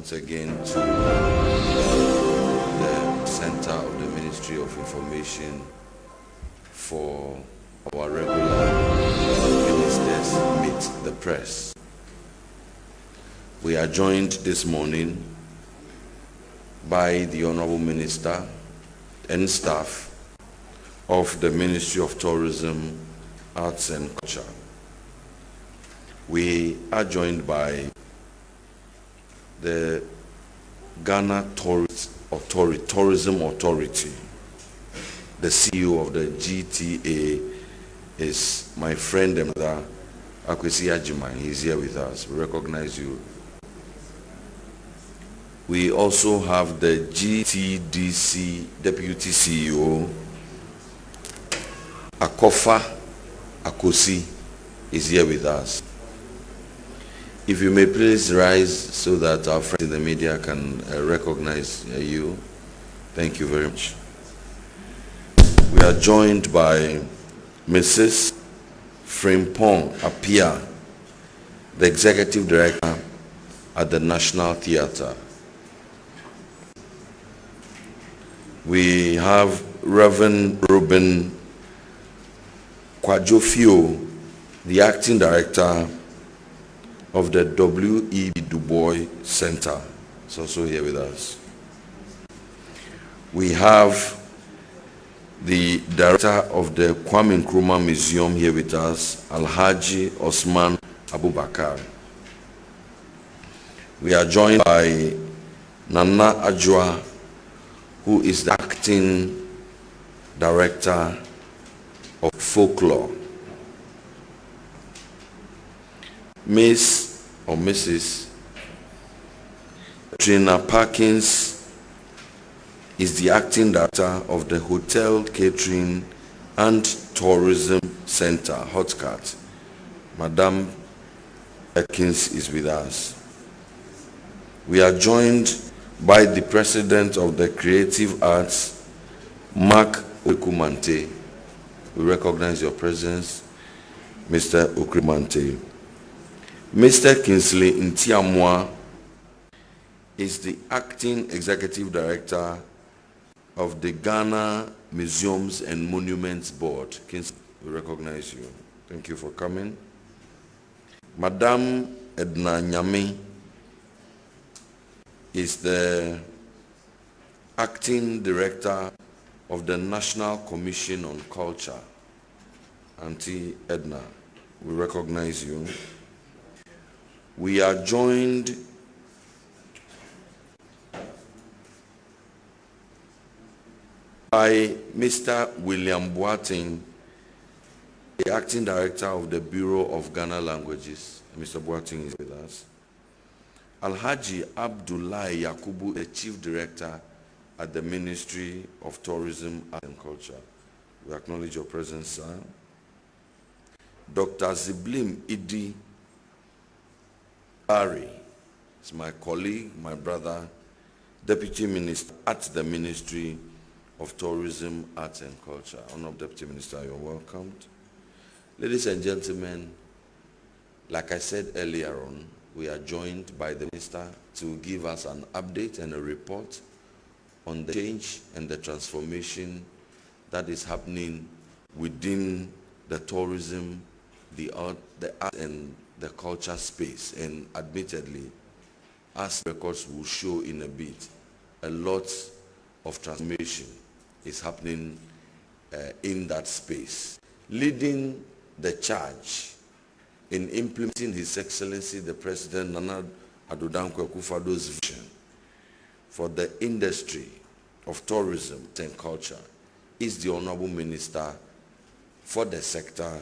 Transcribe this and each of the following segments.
once again to the Center of the Ministry of Information for our regular ministers meet the press. We are joined this morning by the Honorable Minister and staff of the Ministry of Tourism, Arts and Culture. We are joined by the Ghana Tourism Authority. The CEO of the GTA is my friend and brother, Akwesi Agyeman. He's here with us. We recognize you. We also have the GTDC Deputy CEO, Akofa Akosi, is here with us. If you may please rise so that our friends in the media can recognize you. Thank you very much. We are joined by Mrs. Frimpong Apia, the Executive Director at the National Theatre. We have Reverend Ruben Kwadjofio, the Acting Director of the W.E.B. Du Bois Center. It's also here with us. We have the Director of the Kwame Nkrumah Museum here with us, Alhaji Osman Abubakar. We are joined by Nana Adjoa, who is the Acting Director of Folklore. Miss or Mrs. Trina Parkins is the Acting Director of the Hotel Catering and Tourism Center, Hotcat. Madam Parkins is with us. We are joined by the President of the Creative Arts, Mark Okumante. We recognize your presence, Mr. Okumante. Mr. Kingsley Ntiamwa is the Acting Executive Director of the Ghana Museums and Monuments Board. Kingsley, we recognize you. Thank you for coming. Madam Edna Nyame is the Acting Director of the National Commission on Culture. Auntie Edna, we recognize you. We are joined by Mr. William Boateng, the Acting Director of the Bureau of Ghana Languages. Mr. Boateng is with us. Alhaji Abdullahi Yakubu, the Chief Director at the Ministry of Tourism, Art and Culture. We acknowledge your presence, sir. Dr. Ziblim Idi Barry is my colleague, my brother, Deputy Minister at the Ministry of Tourism, Arts and Culture. Honorable Deputy Minister, you're welcomed. Ladies and gentlemen, like I said earlier on, we are joined by the Minister to give us an update and a report on the change and the transformation that is happening within the tourism, the art and the culture space. And admittedly, as records will show in a bit, a lot of transformation is happening in that space. Leading the charge in implementing His Excellency the President Nana Addo Dankwa Akufo-Addo's vision for the industry of tourism and culture is the Honorable Minister for the sector,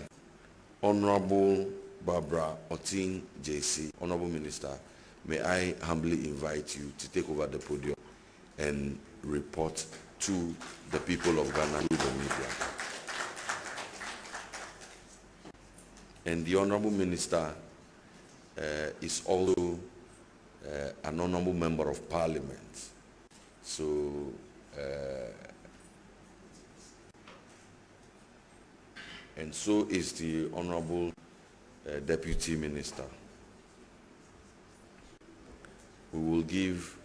Honorable Barbara Oting JC. Honorable Minister, may I humbly invite you to take over the podium and report to the people of Ghana through the media. And the Honorable Minister is also an Honorable Member of Parliament. So, and so is the Honorable Deputy Minister. we will give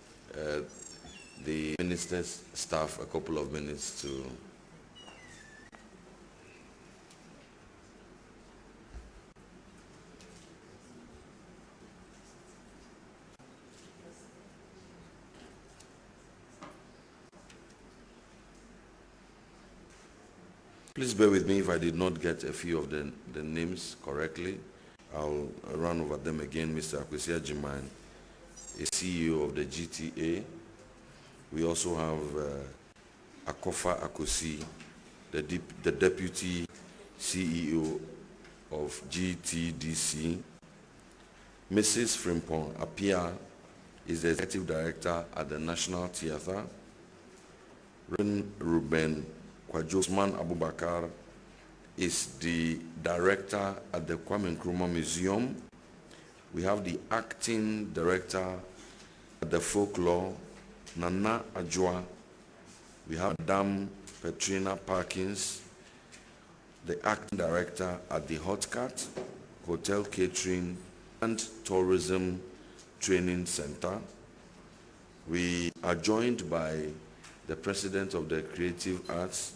the minister's staff a couple of minutes to please bear with me if I did not get a few of the names correctly. I'll run over them again. Mr. Akwesi Agyemang is CEO of the GTA. We also have Akofa Akosi, the Deputy CEO of GTDC. Mrs. Frimpong Apia is the Executive Director at the National Theatre. Ruben Kwajosman Abubakar is the Director at the Kwame Nkrumah Museum. We have the Acting Director at the Folklore, Nana Ajwa. We have Madame Petrina Parkins, the Acting Director at the Hot Cat, Hotel Catering and Tourism Training Center. We are joined by the President of the Creative Arts,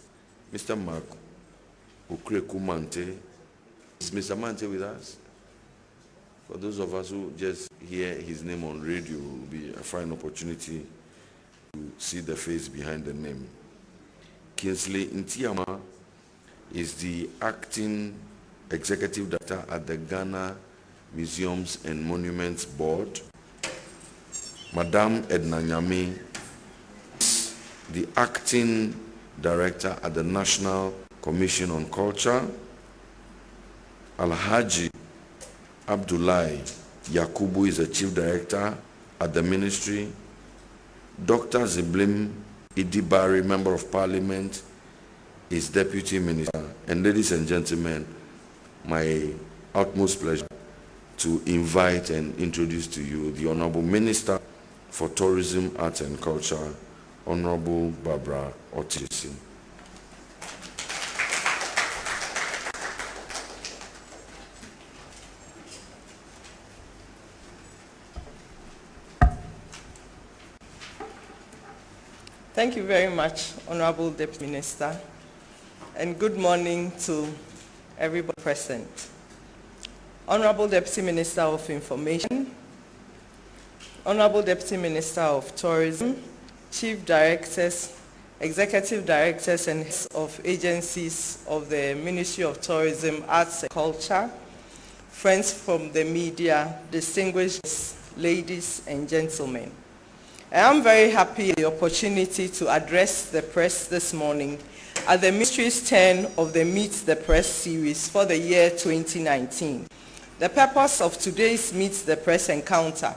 Mr. Mark Okreku Mante. Is Mr. Mante with us? For those of us who just hear his name on radio, it will be a fine opportunity to see the face behind the name. Kingsley Ntiama is the Acting Executive Director at the Ghana Museums and Monuments Board. Madame Edna Nyame is the Acting Director at the National Commission on Culture. Alhaji Abdullahi Yakubu is the Chief Director at the Ministry. Dr. Ziblim Idibari, Member of Parliament, is Deputy Minister. And ladies and gentlemen, my utmost pleasure to invite and introduce to you the Honorable Minister for Tourism, Arts and Culture, Honorable Barbara Otis. Thank you very much, Honorable Deputy Minister, and good morning to everybody present. Honorable Deputy Minister of Information, Honorable Deputy Minister of Tourism, Chief Directors, Executive Directors and heads of agencies of the Ministry of Tourism, Arts and Culture, friends from the media, distinguished ladies and gentlemen. I am very happy for the opportunity to address the press this morning at the Ministry's turn of the Meet the Press series for the year 2019. The purpose of today's Meet the Press encounter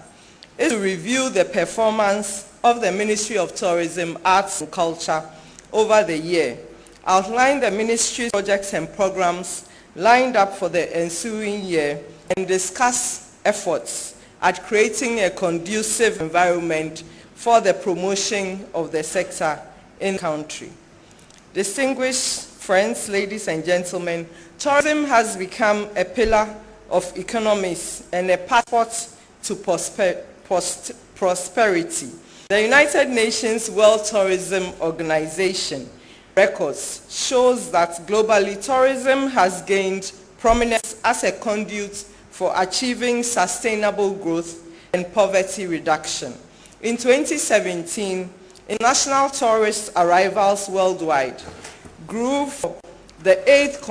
is to review the performance of the Ministry of Tourism, Arts and Culture over the year, outline the Ministry's projects and programs lined up for the ensuing year, and discuss efforts at creating a conducive environment for the promotion of the sector in the country. Distinguished friends, ladies and gentlemen, tourism has become a pillar of economies and a passport to prosperity. The United Nations World Tourism Organization records shows that globally tourism has gained prominence as a conduit for achieving sustainable growth and poverty reduction. In 2017, international tourist arrivals worldwide grew for the 8th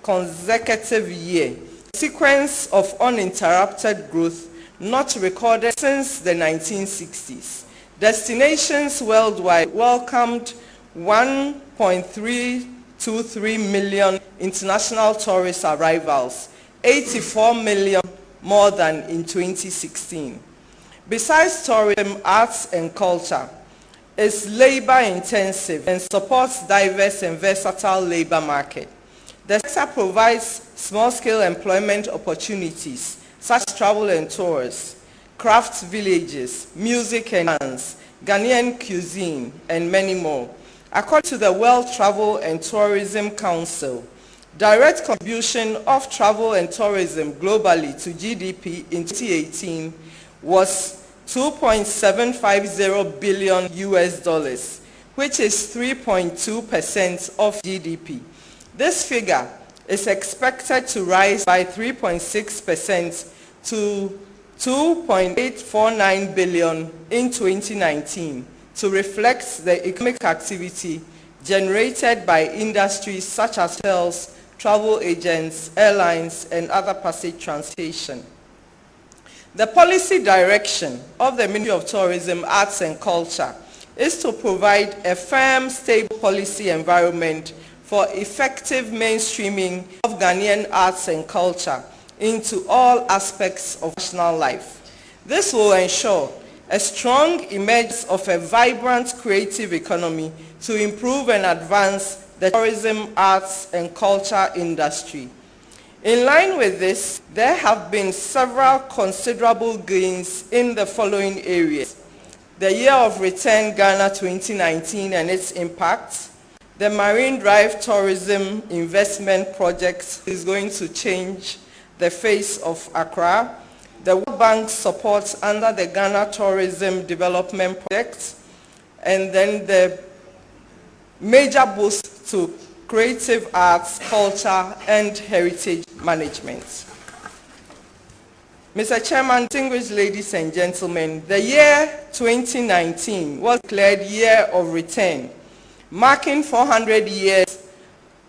consecutive year, a sequence of uninterrupted growth not recorded since the 1960s. Destinations worldwide welcomed 1.323 million international tourist arrivals, 84 million more than in 2016. Besides tourism, arts and culture is labor-intensive and supports diverse and versatile labor market. The sector provides small-scale employment opportunities such as travel and tours, crafts villages, music and dance, Ghanaian cuisine, and many more. According to the World Travel and Tourism Council, direct contribution of travel and tourism globally to GDP in 2018 was $2.750 billion US dollars, which is 3.2% of GDP. This figure is expected to rise by 3.6% to $2.849 billion in 2019 to reflect the economic activity generated by industries such as hotels, travel agents, airlines, and other passage transportation. The policy direction of the Ministry of Tourism, Arts and Culture is to provide a firm, stable policy environment for effective mainstreaming of Ghanaian arts and culture into all aspects of national life. This will ensure a strong emergence of a vibrant creative economy to improve and advance the tourism, arts, and culture industry. In line with this, there have been several considerable gains in the following areas: the Year of Return Ghana 2019 and its impact, the Marine Drive Tourism Investment Project is going to change the face of Accra, the World Bank support under the Ghana Tourism Development Project, and then the major boost to creative arts, culture, and heritage management. Mr. Chairman, distinguished ladies and gentlemen, the year 2019 was declared Year of Return, marking 400 years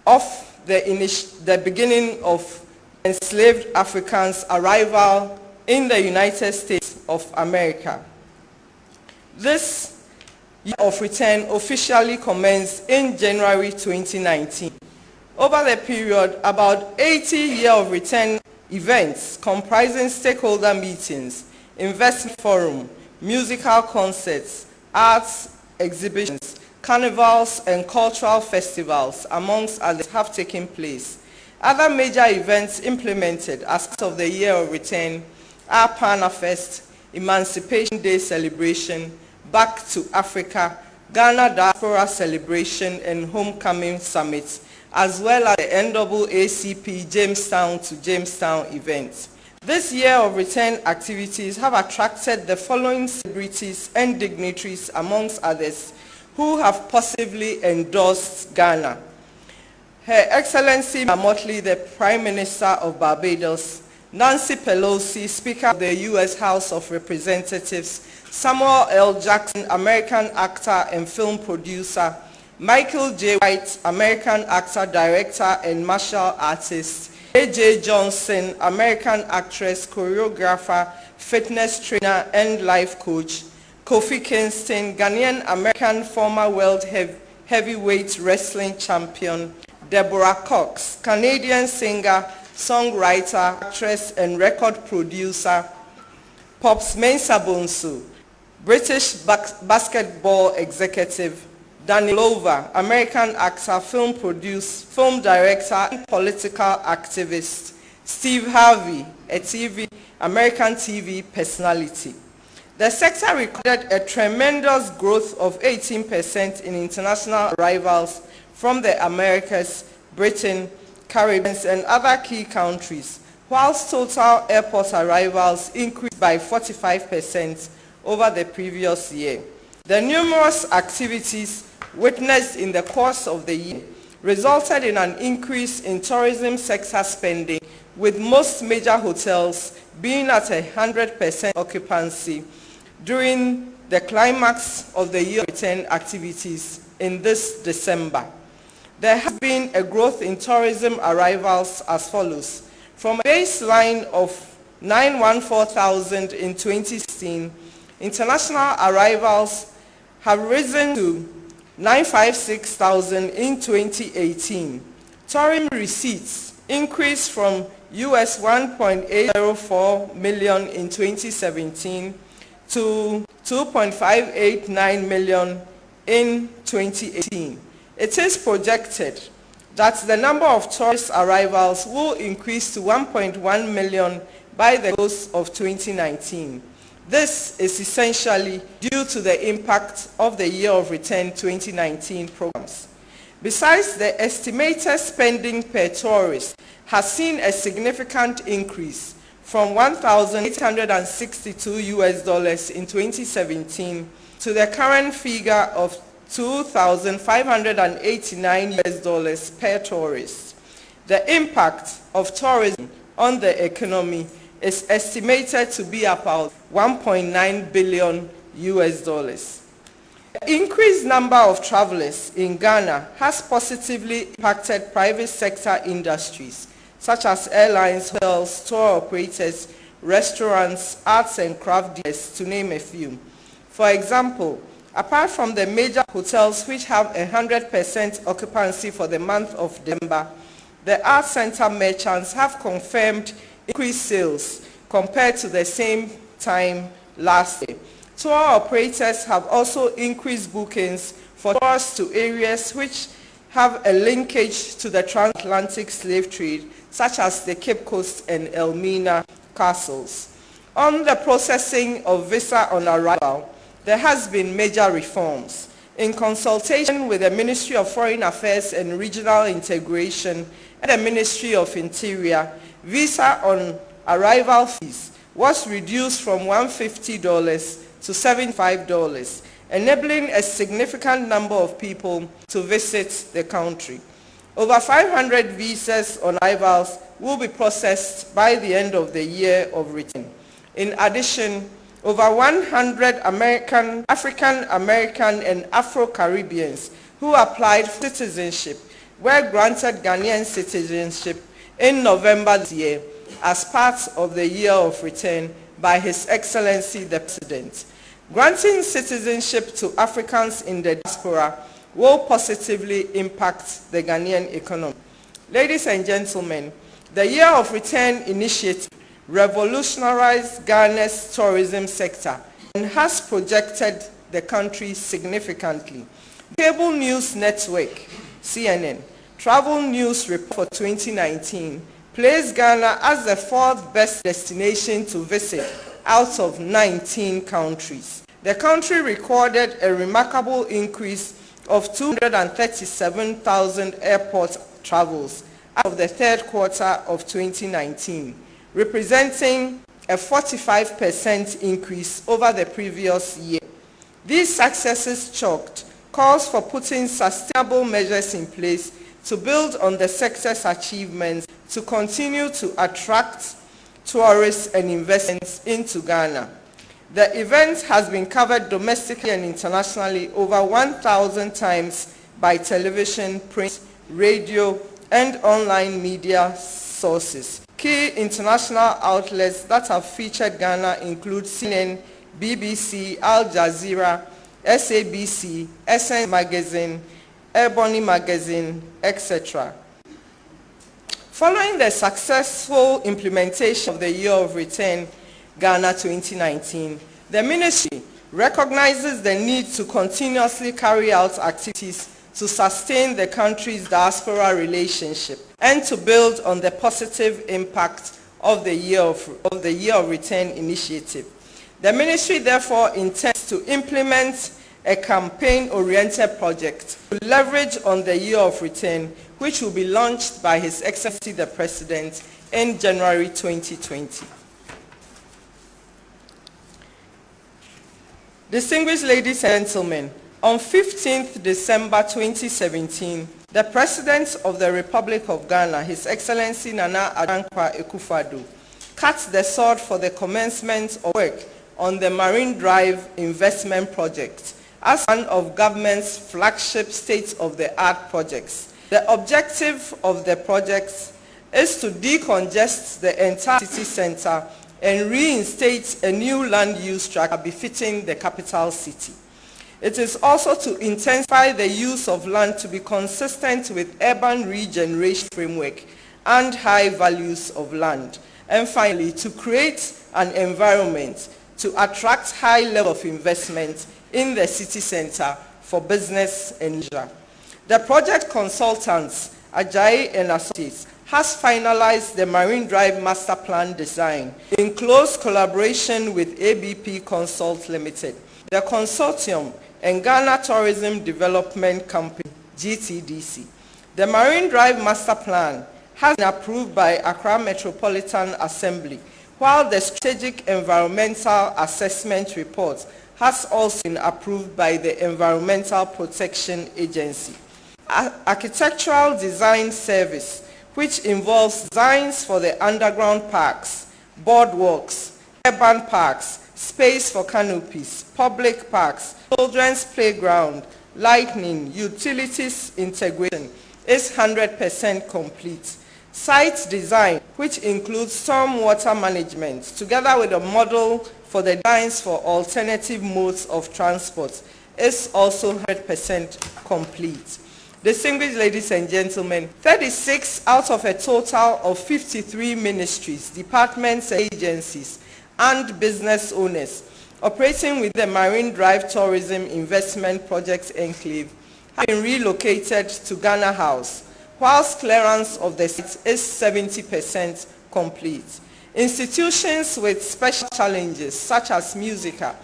of the beginning of enslaved Africans' arrival in the United States of America. This Year of Return officially commenced in January 2019. Over the period, about 80 Year of Return events comprising stakeholder meetings, investment forum, musical concerts, arts exhibitions, carnivals, and cultural festivals, amongst others, have taken place. Other major events implemented as part of the Year of Return are Pana Fest, Emancipation Day celebration, Back to Africa, Ghana Diaspora Celebration, and Homecoming Summit, as well as the NAACP Jamestown to Jamestown events. This Year of Return activities have attracted the following celebrities and dignitaries, amongst others, who have positively endorsed Ghana: Her Excellency Motley, the Prime Minister of Barbados; Nancy Pelosi, Speaker of the U.S. House of Representatives; Samuel L. Jackson, American actor and film producer; Michael J. White, American actor, director, and martial artist; A.J. Johnson, American actress, choreographer, fitness trainer, and life coach; Kofi Kingston, Ghanaian American former world heavyweight wrestling champion; Deborah Cox, Canadian singer, songwriter, actress, and record producer; Pops Mensah Bonsu, British basketball executive; Danny Glover, American actor, film producer, film director, and political activist; Steve Harvey, American TV personality. The sector recorded a tremendous growth of 18% in international arrivals from the Americas, Britain, Caribbean, and other key countries, whilst total airport arrivals increased by 45% over the previous year. The numerous activities witnessed in the course of the year resulted in an increase in tourism sector spending, with most major hotels being at 100% occupancy during the climax of the Year of Return activities in this December. There has been a growth in tourism arrivals as follows. From a baseline of 914,000 in 2016, international arrivals have risen to 956,000 in 2018. Tourism receipts increased from US $1.804 million in 2017 to $2.589 million in 2018. It is projected that the number of tourist arrivals will increase to 1.1 million by the close of 2019. This is essentially due to the impact of the Year of Return 2019 programs. Besides, the estimated spending per tourist has seen a significant increase from $1,862 in 2017 to the current figure of $2,589 per tourist. The impact of tourism on the economy is estimated to be about $1.9 billion. The increased number of travelers in Ghana has positively impacted private sector industries such as airlines, hotels, tour operators, restaurants, arts and craft dealers, to name a few. For example, apart from the major hotels which have 100% occupancy for the month of December, the Arts Center merchants have confirmed increased sales compared to the same time last year. Tour operators have also increased bookings for tours to areas which have a linkage to the transatlantic slave trade, such as the Cape Coast and Elmina castles. On the processing of visa on arrival, there has been major reforms. In consultation with the Ministry of Foreign Affairs and Regional Integration and the Ministry of Interior, visa on arrival fees was reduced from $150 to $75, enabling a significant number of people to visit the country. Over 500 visas on arrivals will be processed by the end of the year of return. In addition, over 100 African American and Afro-Caribbeans who applied for citizenship were granted Ghanaian citizenship in November this year as part of the year of return by His Excellency the President. Granting citizenship to Africans in the diaspora will positively impact the Ghanaian economy. Ladies and gentlemen, the Year of Return initiative revolutionized Ghana's tourism sector and has projected the country significantly. Cable News Network, CNN, Travel News Report for 2019 placed Ghana as the fourth best destination to visit out of 19 countries. The country recorded a remarkable increase of 237,000 airport travels out of the third quarter of 2019, representing a 45% increase over the previous year. These successes chalked calls for putting sustainable measures in place to build on the sector's achievements to continue to attract tourists and investments into Ghana. The event has been covered domestically and internationally over 1,000 times by television, print, radio, and online media sources. Key international outlets that have featured Ghana include CNN, BBC, Al Jazeera, SABC, Essence Magazine, Ebony Magazine, etc. Following the successful implementation of the Year of Return Ghana 2019, the ministry recognizes the need to continuously carry out activities to sustain the country's diaspora relationship and to build on the positive impact of the Year of Return initiative. The ministry therefore intends to implement a campaign-oriented project to leverage on the Year of Return, which will be launched by His Excellency the President in January 2020. Distinguished ladies and gentlemen, on 15th December 2017, the President of the Republic of Ghana, His Excellency Nana Addo Dankwa Akufo-Addo, cut the sword for the commencement of work on the Marine Drive investment project as one of government's flagship state-of-the-art projects. The objective of the project is to decongest the entire city center and reinstate a new land use structure befitting the capital city. It is also to intensify the use of land to be consistent with urban regeneration framework and high values of land. And finally, to create an environment to attract high level of investment in the city center for business and leisure. The project consultants, Ajayi and Associates, has finalized the Marine Drive Master Plan design in close collaboration with ABP Consult Limited, the consortium, and Ghana Tourism Development Company, GTDC. The Marine Drive Master Plan has been approved by Accra Metropolitan Assembly while the Strategic Environmental Assessment Report has also been approved by the Environmental Protection Agency. Architectural Design Service, which involves designs for the underground parks, boardwalks, urban parks, space for canopies, public parks, children's playground, lighting, utilities integration, is 100% complete. Site design, which includes stormwater management, together with a model for the designs for alternative modes of transport, is also 100% complete. Distinguished ladies and gentlemen, 36 out of a total of 53 ministries, departments, agencies, and business owners operating with the Marine Drive Tourism Investment Project Enclave have been relocated to Ghana House, whilst clearance of the site is 70% complete. Institutions with special challenges such as Musica,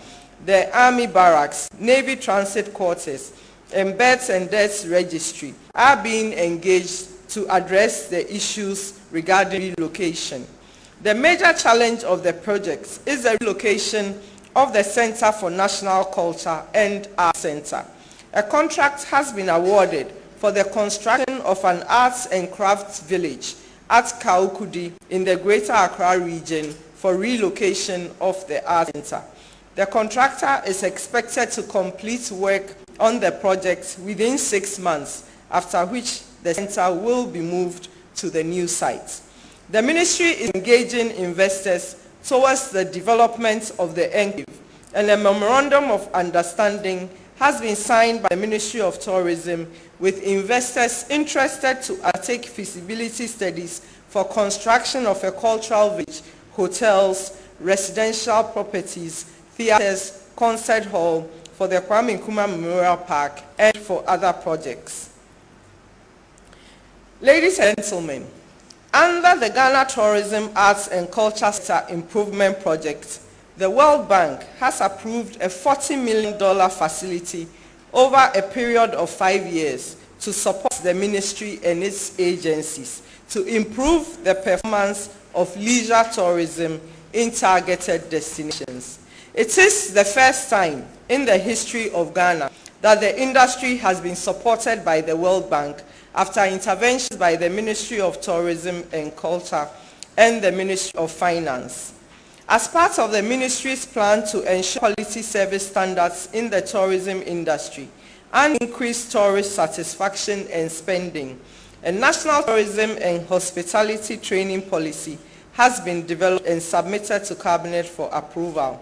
the Army Barracks, Navy Transit Quarters, and Births and Deaths Registry are being engaged to address the issues regarding relocation. The major challenge of the project is the relocation of the Center for National Culture and Arts Center. A contract has been awarded for the construction of an arts and crafts village at Kaukudi in the Greater Accra region for relocation of the Arts Center. The contractor is expected to complete work on the project within 6 months, after which the center will be moved to the new site. The ministry is engaging investors towards the development of the enclave, and a memorandum of understanding has been signed by the Ministry of Tourism with investors interested to undertake feasibility studies for construction of a cultural village, hotels, residential properties, theaters, concert hall for the Kwame Nkrumah Memorial Park, and for other projects. Ladies and gentlemen, under the Ghana Tourism, Arts and Culture Sector Improvement Project, the World Bank has approved a $40 million facility over a period of 5 years to support the ministry and its agencies to improve the performance of leisure tourism in targeted destinations. It is the first time in the history of Ghana that the industry has been supported by the World Bank after interventions by the Ministry of Tourism and Culture and the Ministry of Finance. As part of the ministry's plan to ensure quality service standards in the tourism industry and increase tourist satisfaction and spending, a national tourism and hospitality training policy has been developed and submitted to Cabinet for approval.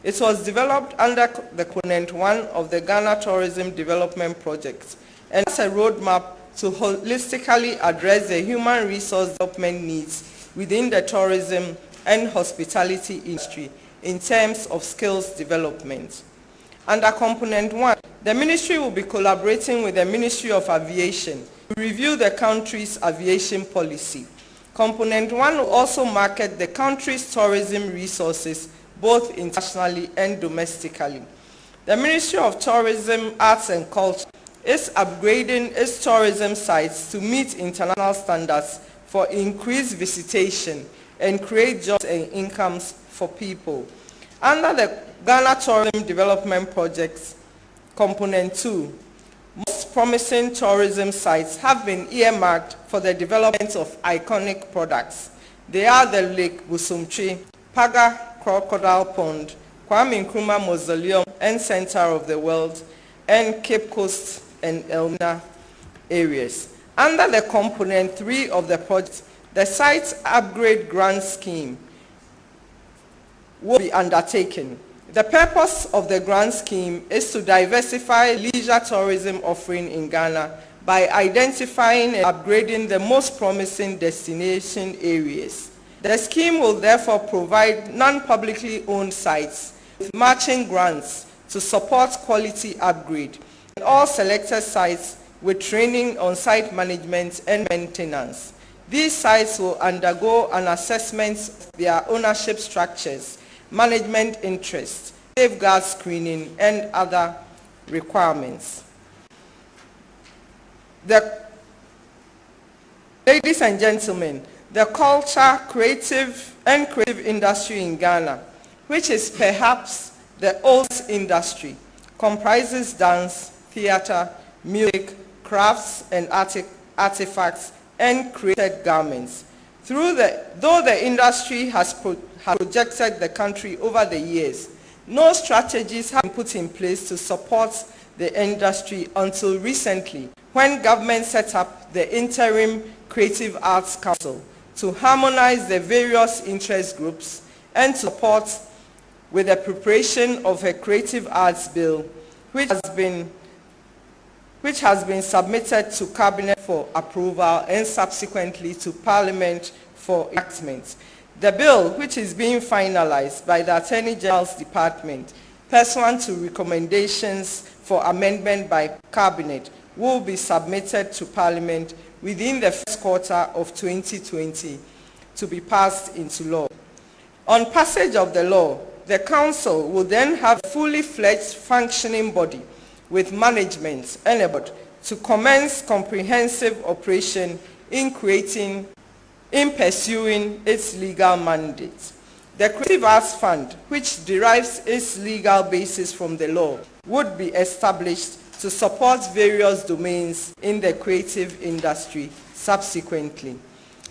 It was developed under the Component 1 of the Ghana Tourism Development Project and has a roadmap to holistically address the human resource development needs within the tourism and hospitality industry in terms of skills development. Under Component 1, the ministry will be collaborating with the Ministry of Aviation to review the country's aviation policy. Component 1 will also market the country's tourism resources both internationally and domestically. The Ministry of Tourism, Arts and Culture is upgrading its tourism sites to meet international standards for increased visitation and create jobs and incomes for people. Under the Ghana Tourism Development Project, Component 2, most promising tourism sites have been earmarked for the development of iconic products. They are the Lake Busumchi, Paga Crocodile Pond, Kwame Nkrumah Mausoleum and Center of the World, and Cape Coast and Elmina areas. Under the Component 3 of the project, the site upgrade grant scheme will be undertaken. The purpose of the grant scheme is to diversify leisure tourism offering in Ghana by identifying and upgrading the most promising destination areas. The scheme will therefore provide non-publicly owned sites with matching grants to support quality upgrade, and all selected sites with training on site management and maintenance. These sites will undergo an assessment of their ownership structures, management interests, safeguard screening, and other requirements. Ladies and gentlemen, the culture, creative industry in Ghana, which is perhaps the oldest industry, comprises dance, theater, music, crafts and artifacts, and created garments. Though the industry has projected the country over the years, no strategies have been put in place to support the industry until recently, when government set up the Interim Creative Arts Council to harmonize the various interest groups and to support with the preparation of a creative arts bill, which has been submitted to Cabinet for approval and subsequently to Parliament for enactment. The bill, which is being finalized by the Attorney General's Department, pursuant to recommendations for amendment by Cabinet, will be submitted to Parliament within the first quarter of 2020 to be passed into law. On passage of the law, the Council will then have a fully fledged functioning body with management and a board to commence comprehensive operation in pursuing its legal mandate. The Creative Arts Fund, which derives its legal basis from the law, would be established to support various domains in the creative industry subsequently.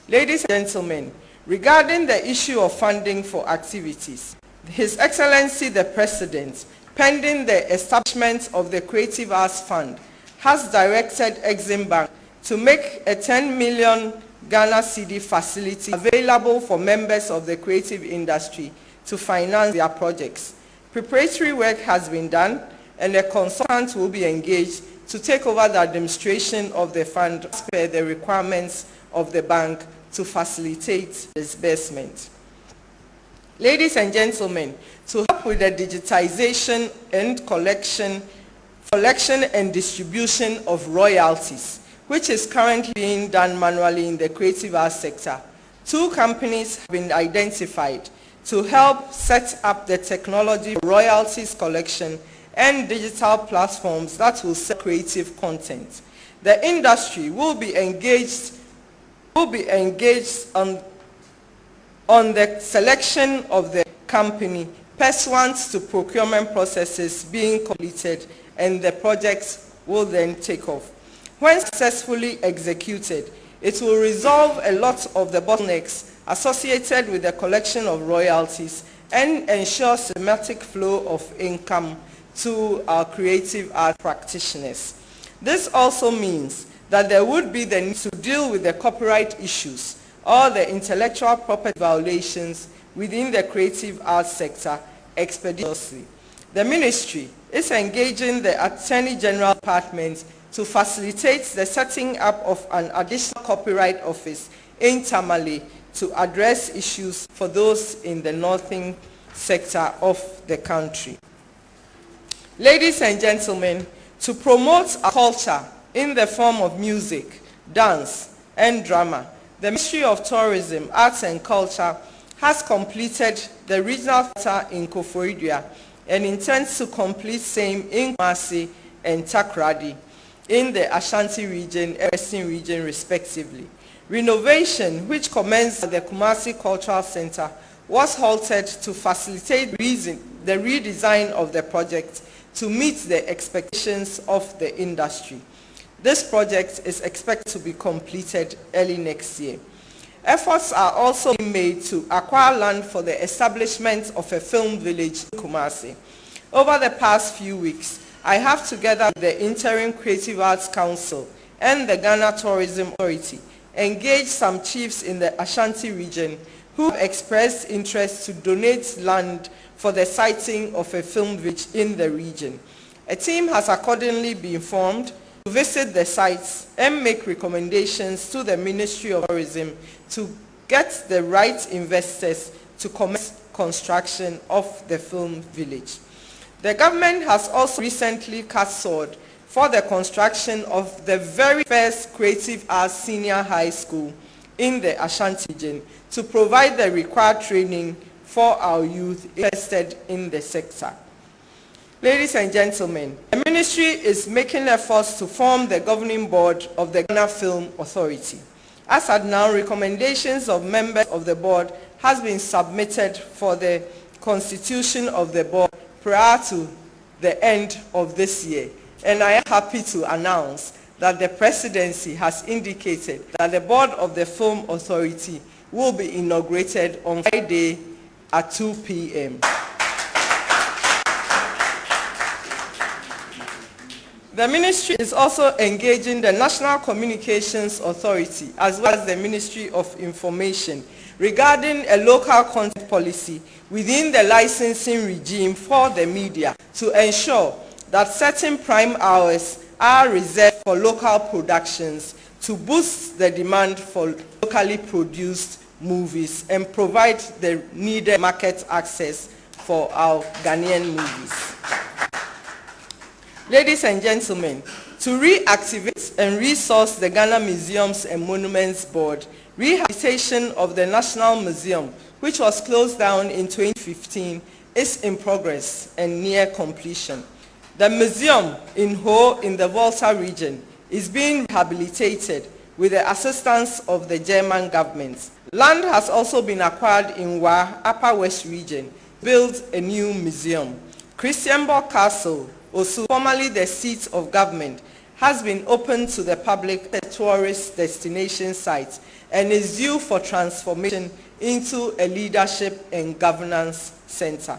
Ladies and gentlemen, regarding the issue of funding for activities, His Excellency the President, pending the establishment of the Creative Arts Fund, has directed Exim Bank to make a 10 million Ghana cedi facility available for members of the creative industry to finance their projects. Preparatory work has been done and a consultant will be engaged to take over the administration of the fund as per the requirements of the bank to facilitate disbursement. Ladies and gentlemen, to help with the digitization and collection and distribution of royalties, which is currently being done manually in the creative arts sector, 2 companies have been identified to help set up the technology for royalties collection and digital platforms that will sell creative content. The industry will be engaged on the selection of the company pursuant to procurement processes being completed, and the projects will then take off. When successfully executed, it will resolve a lot of the bottlenecks associated with the collection of royalties and ensure systematic flow of income to our creative art practitioners. This also means that there would be the need to deal with the copyright issues or the intellectual property violations within the creative arts sector expeditiously. The ministry is engaging the Attorney General Department to facilitate the setting up of an additional copyright office in Tamale to address issues for those in the northern sector of the country. Ladies and gentlemen, to promote our culture in the form of music, dance, and drama, the Ministry of Tourism, Arts and Culture has completed the regional theatre in Koforidua and intends to complete same in Kumasi and Takoradi in the Ashanti region and Western region respectively. Renovation, which commenced at the Kumasi Cultural Center, was halted to facilitate the redesign of the project to meet the expectations of the industry. This project is expected to be completed early next year. Efforts are also being made to acquire land for the establishment of a film village in Kumasi. Over the past few weeks, I have, together with the Interim Creative Arts Council and the Ghana Tourism Authority, engaged some chiefs in the Ashanti region who have expressed interest to donate land for the siting of a film village in the region. A team has accordingly been formed to visit the sites and make recommendations to the Ministry of Tourism to get the right investors to commence construction of the film village. The government has also recently cast sword for the construction of the very first Creative Arts Senior High School in the Ashanti region to provide the required training for our youth interested in the sector. Ladies and gentlemen, the ministry is making efforts to form the governing board of the Ghana Film Authority. As at now, recommendations of members of the board has been submitted for the constitution of the board prior to the end of this year. And I am happy to announce that the presidency has indicated that the board of the Film Authority will be inaugurated on Friday at 2 p.m. The ministry is also engaging the National Communications Authority as well as the Ministry of Information regarding a local content policy within the licensing regime for the media to ensure that certain prime hours are reserved for local productions to boost the demand for locally produced movies and provide the needed market access for our Ghanaian movies. Ladies and gentlemen, to reactivate and resource the Ghana Museums and Monuments Board, rehabilitation of the National Museum, which was closed down in 2015, is in progress and near completion. The museum in Ho in the Volta region is being rehabilitated with the assistance of the German government. Land has also been acquired in Wa, Upper West region, to build a new museum. Christianborg Castle, also formerly the seat of government, has been opened to the public as a tourist destination site and is due for transformation into a leadership and governance center.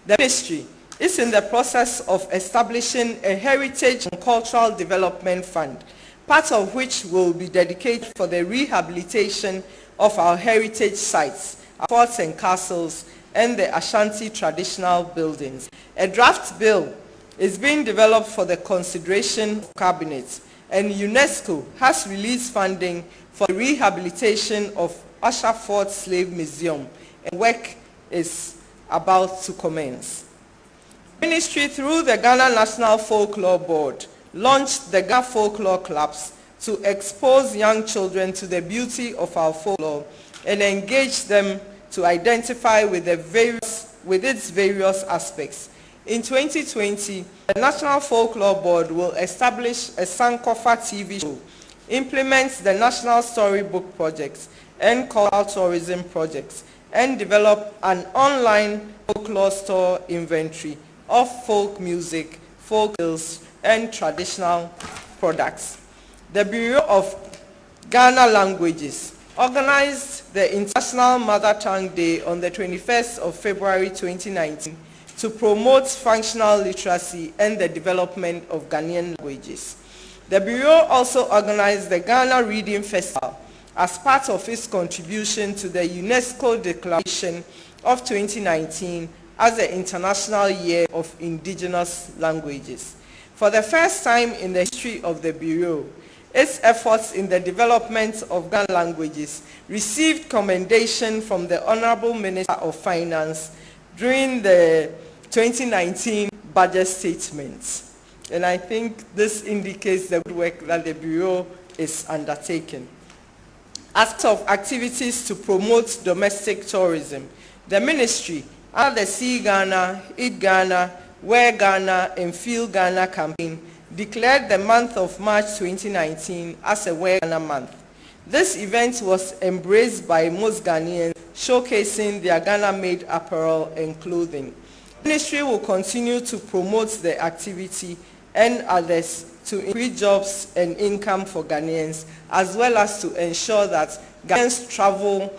The ministry is in the process of establishing a heritage and cultural development fund, part of which will be dedicated for the rehabilitation of our heritage sites, our forts and castles, and the Ashanti traditional buildings. A draft bill is being developed for the consideration of cabinet, and UNESCO has released funding for the rehabilitation of Usher Fort Slave Museum, and work is about to commence. The ministry, through the Ghana National Folklore Board, launched the Ghana Folklore Clubs to expose young children to the beauty of our folklore and engage them to identify with its various aspects. In 2020, the National Folklore Board will establish a Sankofa TV show, implement the National Storybook Project and cultural tourism projects, and develop an online folklore store inventory of folk music, folk tales, and traditional products. The Bureau of Ghana Languages organized the International Mother Tongue Day on the 21st of February 2019 to promote functional literacy and the development of Ghanaian languages. The Bureau also organized the Ghana Reading Festival as part of its contribution to the UNESCO Declaration of 2019 as the International Year of Indigenous Languages. For the first time in the history of the Bureau, its efforts in the development of Ghana languages received commendation from the Honorable Minister of Finance during the 2019 budget statements. And I think this indicates the good work that the Bureau is undertaking. As part of activities to promote domestic tourism, the ministry, under the See Ghana, Eat Ghana, Wear Ghana, and Feel Ghana campaign, declared the month of March 2019 as a Wear Ghana month. This event was embraced by most Ghanaians, showcasing their Ghana-made apparel and clothing. The ministry will continue to promote the activity and others to increase jobs and income for Ghanaians, as well as to ensure that Ghanaians travel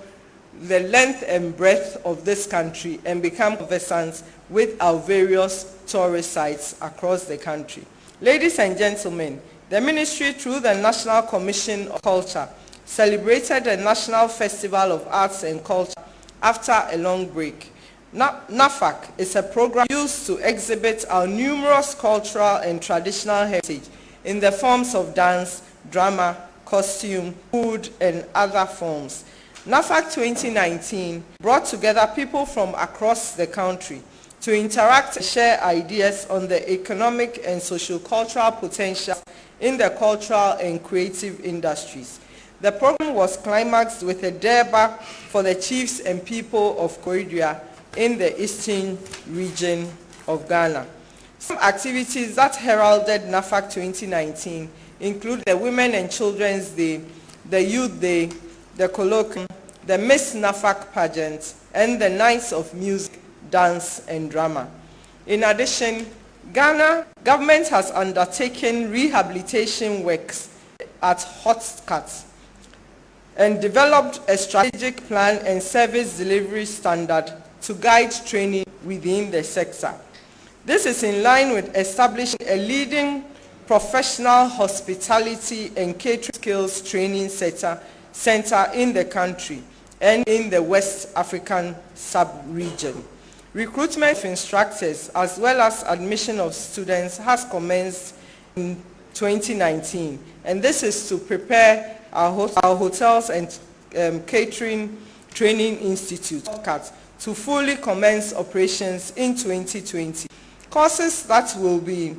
the length and breadth of this country and become conversant with our various tourist sites across the country. Ladies and gentlemen, the ministry, through the National Commission of Culture, celebrated the National Festival of Arts and Culture after a long break. NAFAC is a program used to exhibit our numerous cultural and traditional heritage in the forms of dance, drama, costume, food, and other forms. NAFAC 2019 brought together people from across the country to interact and share ideas on the economic and socio-cultural potential in the cultural and creative industries. The program was climaxed with a Durbar for the chiefs and people of Korea in the eastern region of Ghana. Some activities that heralded NAFAC 2019 include the Women and Children's Day, the Youth Day, the colloquium, the Miss NAFAC pageant, and the Nights of Music, Dance, and Drama. In addition, Ghana government has undertaken rehabilitation works at hotspots and developed a strategic plan and service delivery standard to guide training within the sector. This is in line with establishing a leading professional hospitality and catering skills training center in the country and in the West African sub-region. Recruitment of instructors as well as admission of students has commenced in 2019, and this is to prepare our hotels and catering training institute to fully commence operations in 2020. Courses that will be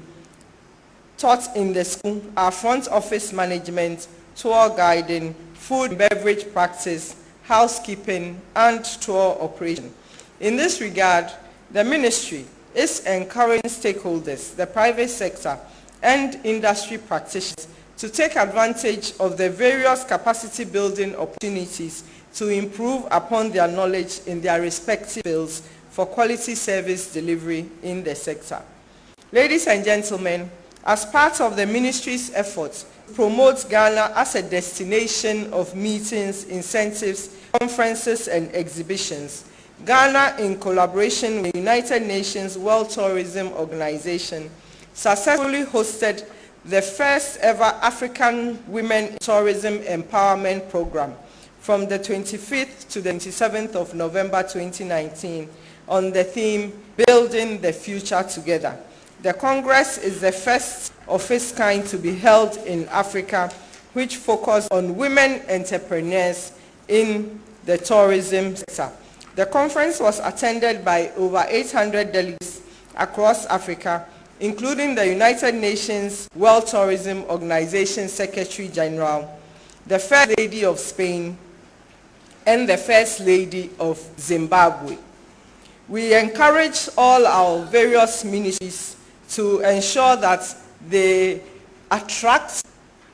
taught in the school are front office management, tour guiding, food and beverage practice, housekeeping, and tour operation. In this regard, the ministry is encouraging stakeholders, the private sector, and industry practitioners to take advantage of the various capacity building opportunities to improve upon their knowledge in their respective fields for quality service delivery in the sector. Ladies and gentlemen, as part of the ministry's efforts to promote Ghana as a destination of meetings, incentives, conferences, and exhibitions, Ghana, in collaboration with the United Nations World Tourism Organization, successfully hosted the first ever African Women Tourism Empowerment Program from the 25th to the 27th of November 2019 on the theme, Building the Future Together. The Congress is the first of its kind to be held in Africa, which focused on women entrepreneurs in the tourism sector. The conference was attended by over 800 delegates across Africa, including the United Nations World Tourism Organization Secretary General, the First Lady of Spain, and the First Lady of Zimbabwe. We encourage all our various ministries to ensure that they attract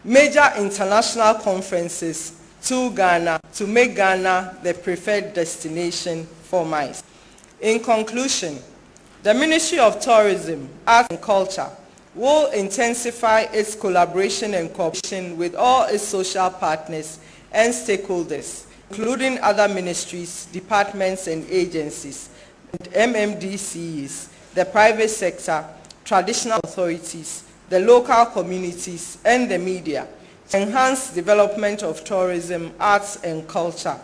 major international conferences to Ghana to make Ghana the preferred destination for MICE. In conclusion, the Ministry of Tourism, Arts and Culture will intensify its collaboration and cooperation with all its social partners and stakeholders, including other ministries, departments and agencies, and MMDCs, the private sector, traditional authorities, the local communities, and the media, to enhance development of tourism, arts, and culture.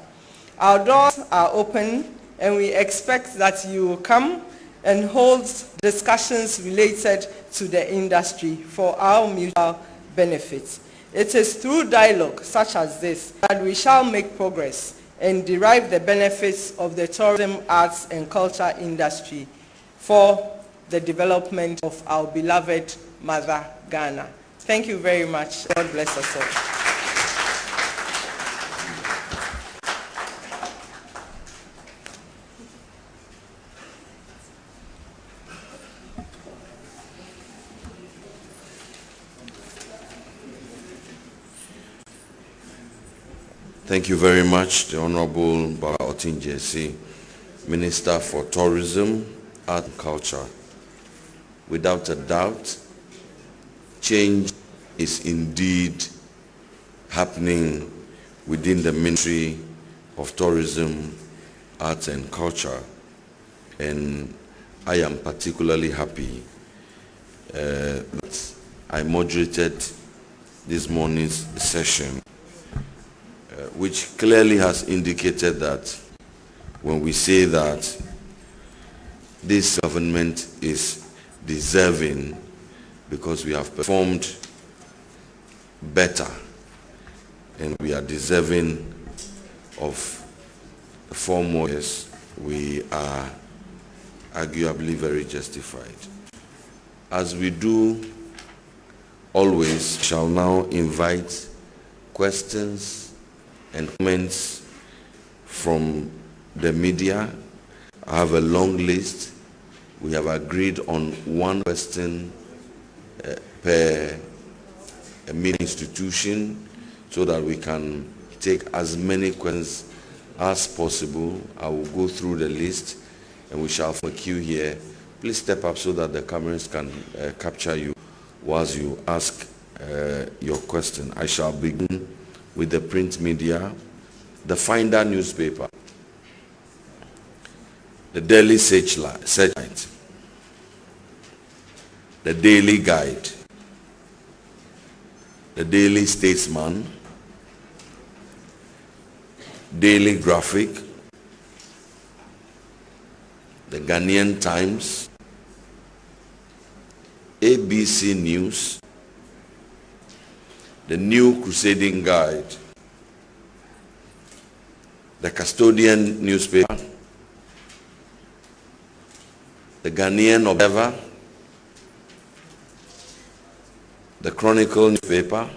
Our doors are open, and we expect that you will come and hold discussions related to the industry for our mutual benefit. It is through dialogue such as this that we shall make progress and derive the benefits of the tourism, arts, and culture industry for the development of our beloved mother, Ghana. Thank you very much. God bless us all. Thank you very much, the Honorable Baba Otin Jesse, Minister for Tourism, Art and Culture. Without a doubt, change is indeed happening within the Ministry of Tourism, Arts and Culture, and I am particularly happy that I moderated this morning's session, which clearly has indicated that when we say that this government is deserving because we have performed better and we are deserving of 4 more years, we are arguably very justified. As we do always, shall now invite questions and comments from the media. I have a long list. We have agreed on 1 question per media institution so that we can take as many questions as possible. I will go through the list and we shall form a queue here. Please step up so that the cameras can capture you whilst you ask your question. I shall begin with the print media, the newspaper, the Daily Searchlight, the Daily Guide, the Daily Statesman, Daily Graphic, the Ghanaian Times, ABC News, the New Crusading Guide, the Custodian newspaper, the Ghanaian Observer, the Chronicle newspaper,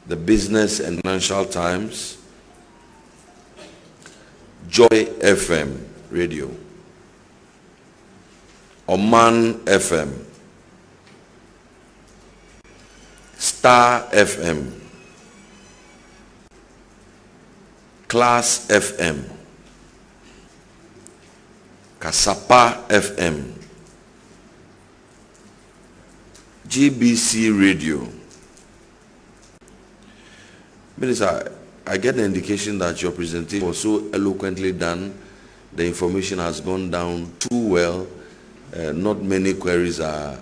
the Business and Financial Times, Joy FM radio, Oman FM, Star FM, Class FM, Kasapa FM, GBC Radio. Minister, I get the indication that your presentation was so eloquently done, the information has gone down too well. Not many queries are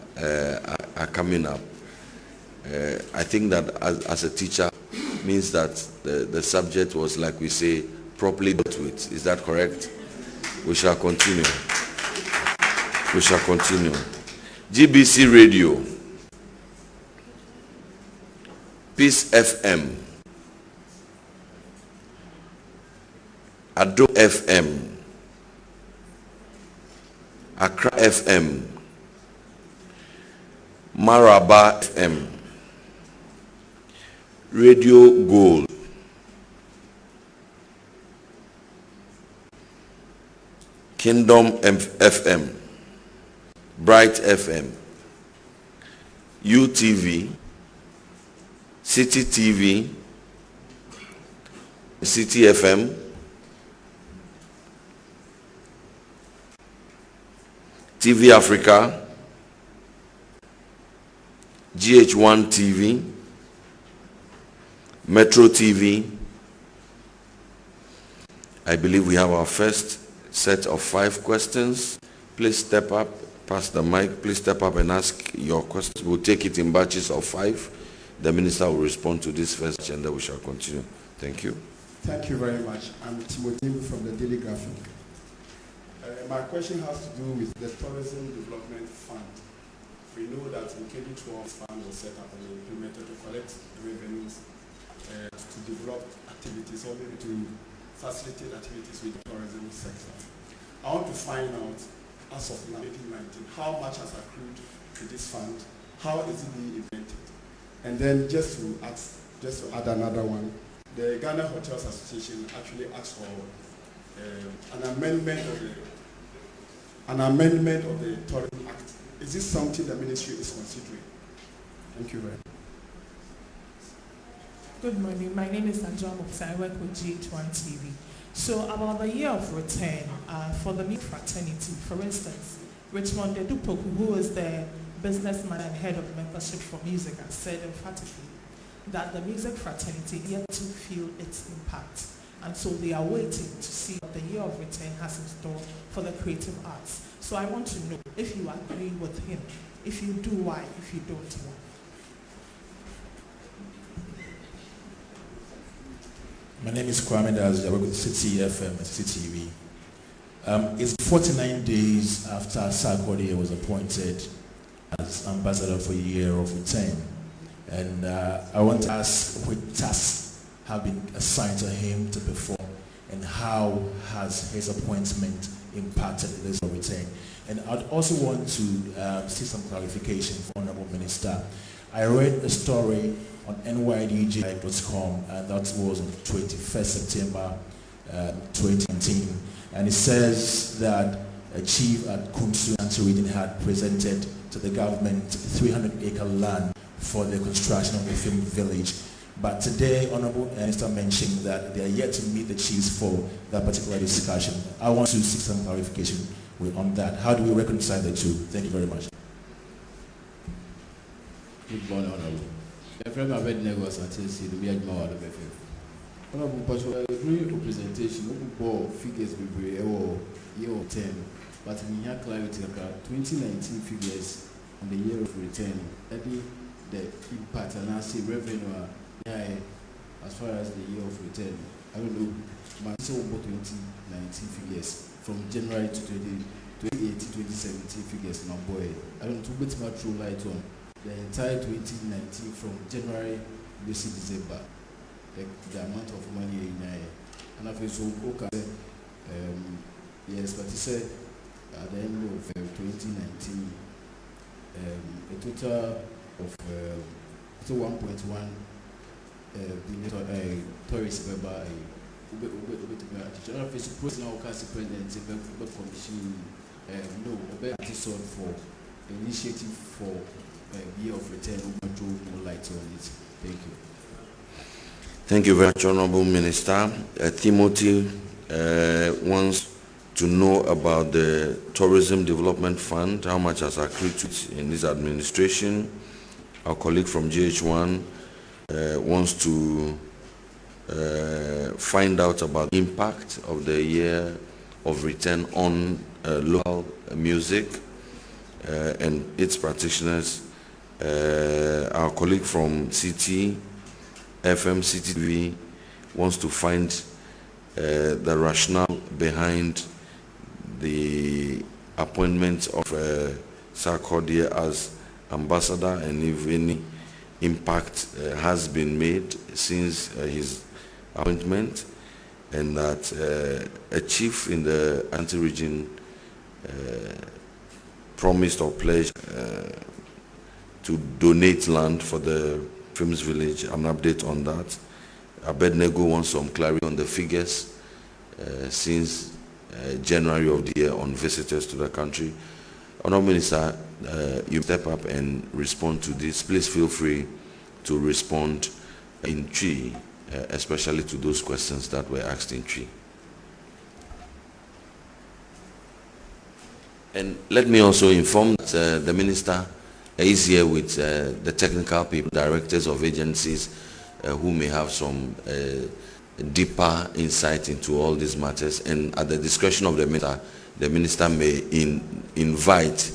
coming up. I think that as a teacher means that the subject was, like we say, properly dealt with. Is that correct? We shall continue. We shall continue. GBC Radio, Peace FM, Ado FM, Accra FM, Maraba FM, Radio Gold, Kingdom FM, Bright FM, UTV, City TV, City FM, TV Africa, GH1 TV, Metro TV. I believe we have our first set of 5 questions. Please step up, pass the mic. Please step up and ask your questions. We'll take it in batches of 5. The minister will respond to this first and then we shall continue. Thank you. Thank you very much. I'm Timothy from the Daily Graphic. My question has to do with the Tourism Development Fund. We know that the KB12 fund was set up and implemented to collect revenues to develop activities or maybe to facilitate activities with the tourism sector. I want to find out, as of now, 2019, how much has accrued to this fund, how is it being implemented? And then just to add another one, the Ghana Hotels Association actually asked for an amendment of the Tourism Act. Is this something the ministry is considering? Thank you very much. Good morning. My name is Andrea Muksa. I work with GH1 TV. So about the year of return for the music fraternity, for instance, Richmond Edupoku, who is the businessman and head of membership for music, has said emphatically that the music fraternity yet to feel its impact. And so they are waiting to see what the year of return has in store for the creative arts. So I want to know if you agree with him. If you do, why? If you don't, why? My name is Kwame Dazi. I work with City FM and City TV. It's 49 days after Sarkodie was appointed as ambassador for Year of Return. And I want to ask what tasks have been assigned to him to perform and how has his appointment impacted this return. And I'd also want to see some clarification from Honorable Minister. I read a story on nydj.com and that was on 21st September 2019, and it says that a chief at Kumsu Antiridin had presented to the government 300-acre land for the construction of the film village. But today, Honorable Minister mentioned that they are yet to meet the chiefs for that particular discussion. I want to seek some clarification on that. How do we reconcile the two? Thank you very much. Good morning, Honorable. My friend Abednego was at the Myanmar BFF. Honorable Pastor, during your presentation, you figures or year of 10, but in your clarity, 2019 figures on the year of return, the impact and I say revenue. As far as the year of return, I don't know, my 2019 figures from January to 2018, 2017 figures now, boy. I don't know, too much true light on the entire 2019 from January to December, the amount of money in and I feel so okay. Yes, but he said at the end of 2019, a total of 1.1 tourists by general face president commission for initiative for year of return more light on it. Thank you. Thank you very much, Honorable Minister. Timothy wants to know about the Tourism Development Fund, how much has accrued to it in this administration. Our colleague from GH1 wants to find out about the impact of the year of return on local music and its practitioners. Our colleague from CT FM, CTV wants to find the rationale behind the appointment of Sarkodie as ambassador and if any impact has been made since his appointment, and that a chief in the anti-region promised or pledged to donate land for the Films Village. An update on that. Abednego wants some clarity on the figures since January of the year on visitors to the country. Honourable Minister, you step up and respond to this. Please feel free to respond in Twi, especially to those questions that were asked in Twi. And let me also inform that the Minister is here with the technical people, directors of agencies who may have some deeper insight into all these matters. And at the discretion of the Minister may invite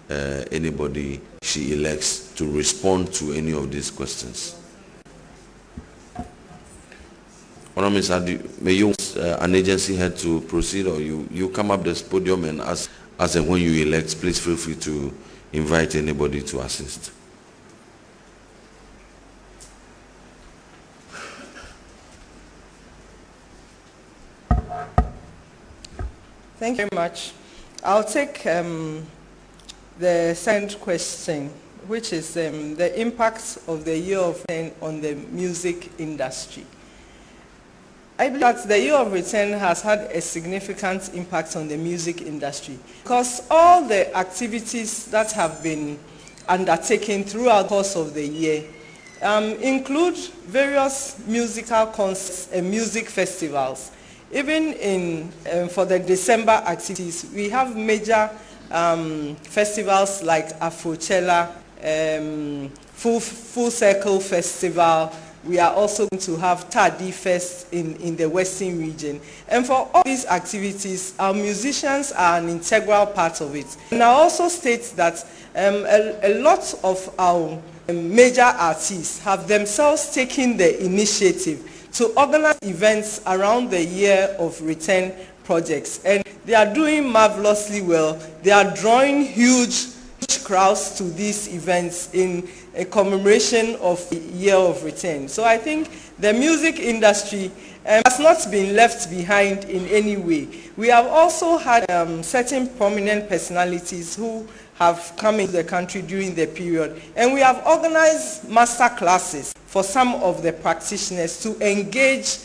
anybody she elects to respond to any of these questions. Honourable Minister, may you an agency head to proceed, or you come up this podium and ask and when you elect, please feel free to invite anybody to assist. Thank you very much. I'll take the second question, which is the impact of the year of return on the music industry. I believe that the year of return has had a significant impact on the music industry because all the activities that have been undertaken throughout the course of the year include various musical concerts and music festivals. Even for the December activities, we have major festivals like Afrochella, Full Circle Festival. We are also going to have Tadi Fest in the Western region. And for all these activities, our musicians are an integral part of it. And I also state that a lot of our major artists have themselves taken the initiative to organize events around the year of return projects. And they are doing marvelously well. They are drawing huge crowds to these events in a commemoration of the year of return. So I think the music industry has not been left behind in any way. We have also had certain prominent personalities who have come into the country during the period, and we have organized master classes for some of the practitioners to engage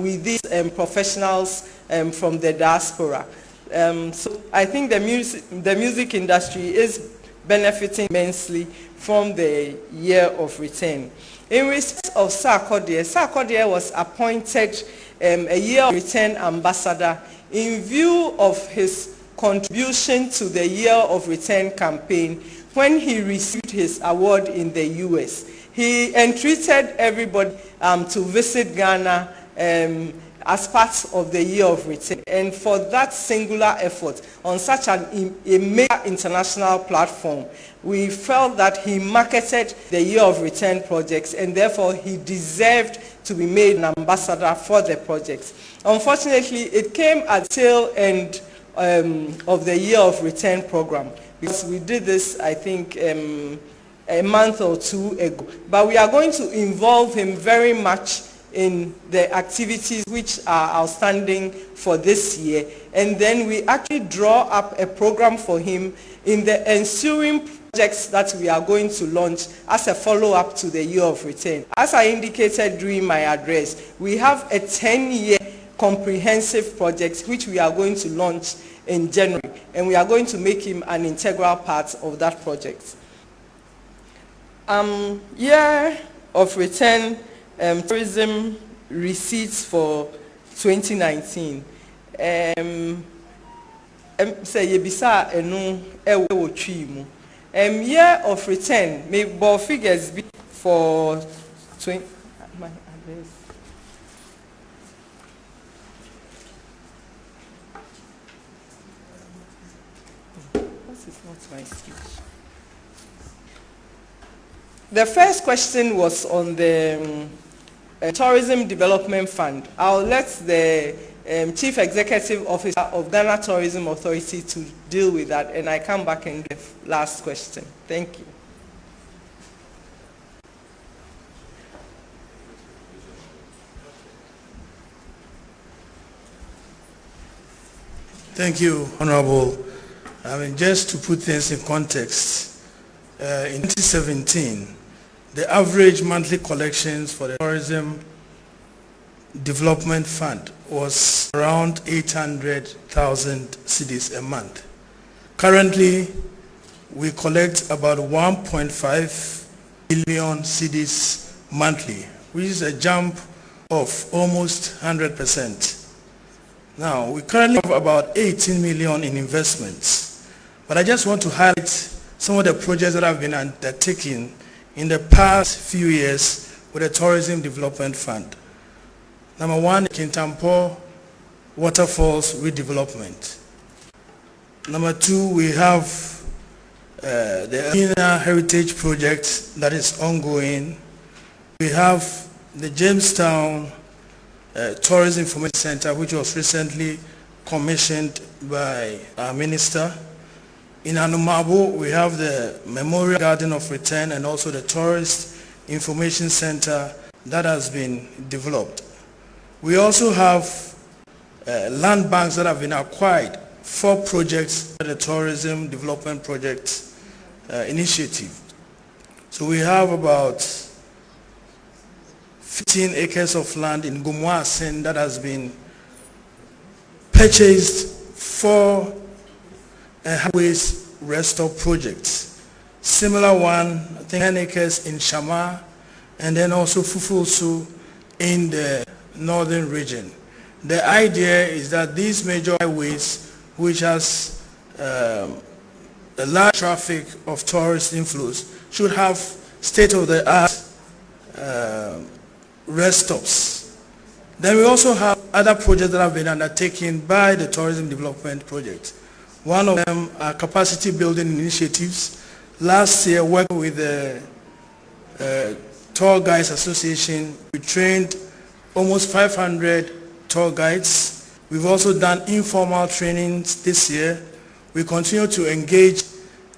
with these professionals from the diaspora. So I think the music industry is benefiting immensely from the year of return. In respect of Sarkodie was appointed a year of return ambassador in view of his contribution to the year of return campaign when he received his award in the US. He entreated everybody to visit Ghana as part of the year of return. And for that singular effort on such a major international platform, we felt that he marketed the year of return projects, and therefore he deserved to be made an ambassador for the projects. Unfortunately, it came at the tail end of the year of return program, because we did this, I think, a month or two ago. But we are going to involve him very much in the activities which are outstanding for this year. And then we actually draw up a program for him in the ensuing projects that we are going to launch as a follow-up to the year of return. As I indicated during my address, we have a 10-year comprehensive project which we are going to launch in January, and we are going to make him an integral part of that project. Year of return tourism receipts for 2019. Year of return, may both figures be for 20. My address. This is not my speech. The first question was on the Tourism Development Fund. I'll let the Chief Executive Officer of Ghana Tourism Authority to deal with that, and I come back and do the last question. Thank you. Thank you, Honorable. Just to put things in context, in 2017, the average monthly collections for the Tourism Development Fund was around 800,000 cedis a month. Currently, we collect about 1.5 billion cedis monthly, which is a jump of almost 100%. Now, we currently have about 18 million in investments, but I just want to highlight some of the projects that have been undertaken in the past few years with the Tourism Development Fund. Number one, Kintampo Waterfalls Redevelopment. Number two, we have the Amina Heritage Project that is ongoing. We have the Jamestown Tourism Information Center, which was recently commissioned by our minister. In Anumabo, we have the Memorial Garden of Return and also the Tourist Information Center that has been developed. We also have land banks that have been acquired for projects, the Tourism Development Project Initiative. So we have about 15 acres of land in Gumwasen that has been purchased for highways restore projects. Similar one, I think 10 acres in Shama, and then also Fufulsu in the northern region. The idea is that these major highways, which has a large traffic of tourist inflows, should have state-of-the-art rest stops. Then we also have other projects that have been undertaken by the Tourism Development Project. One of them are capacity building initiatives. Last year, working with the Tour Guides Association, we trained almost 500 tour guides. We've also done informal trainings this year. We continue to engage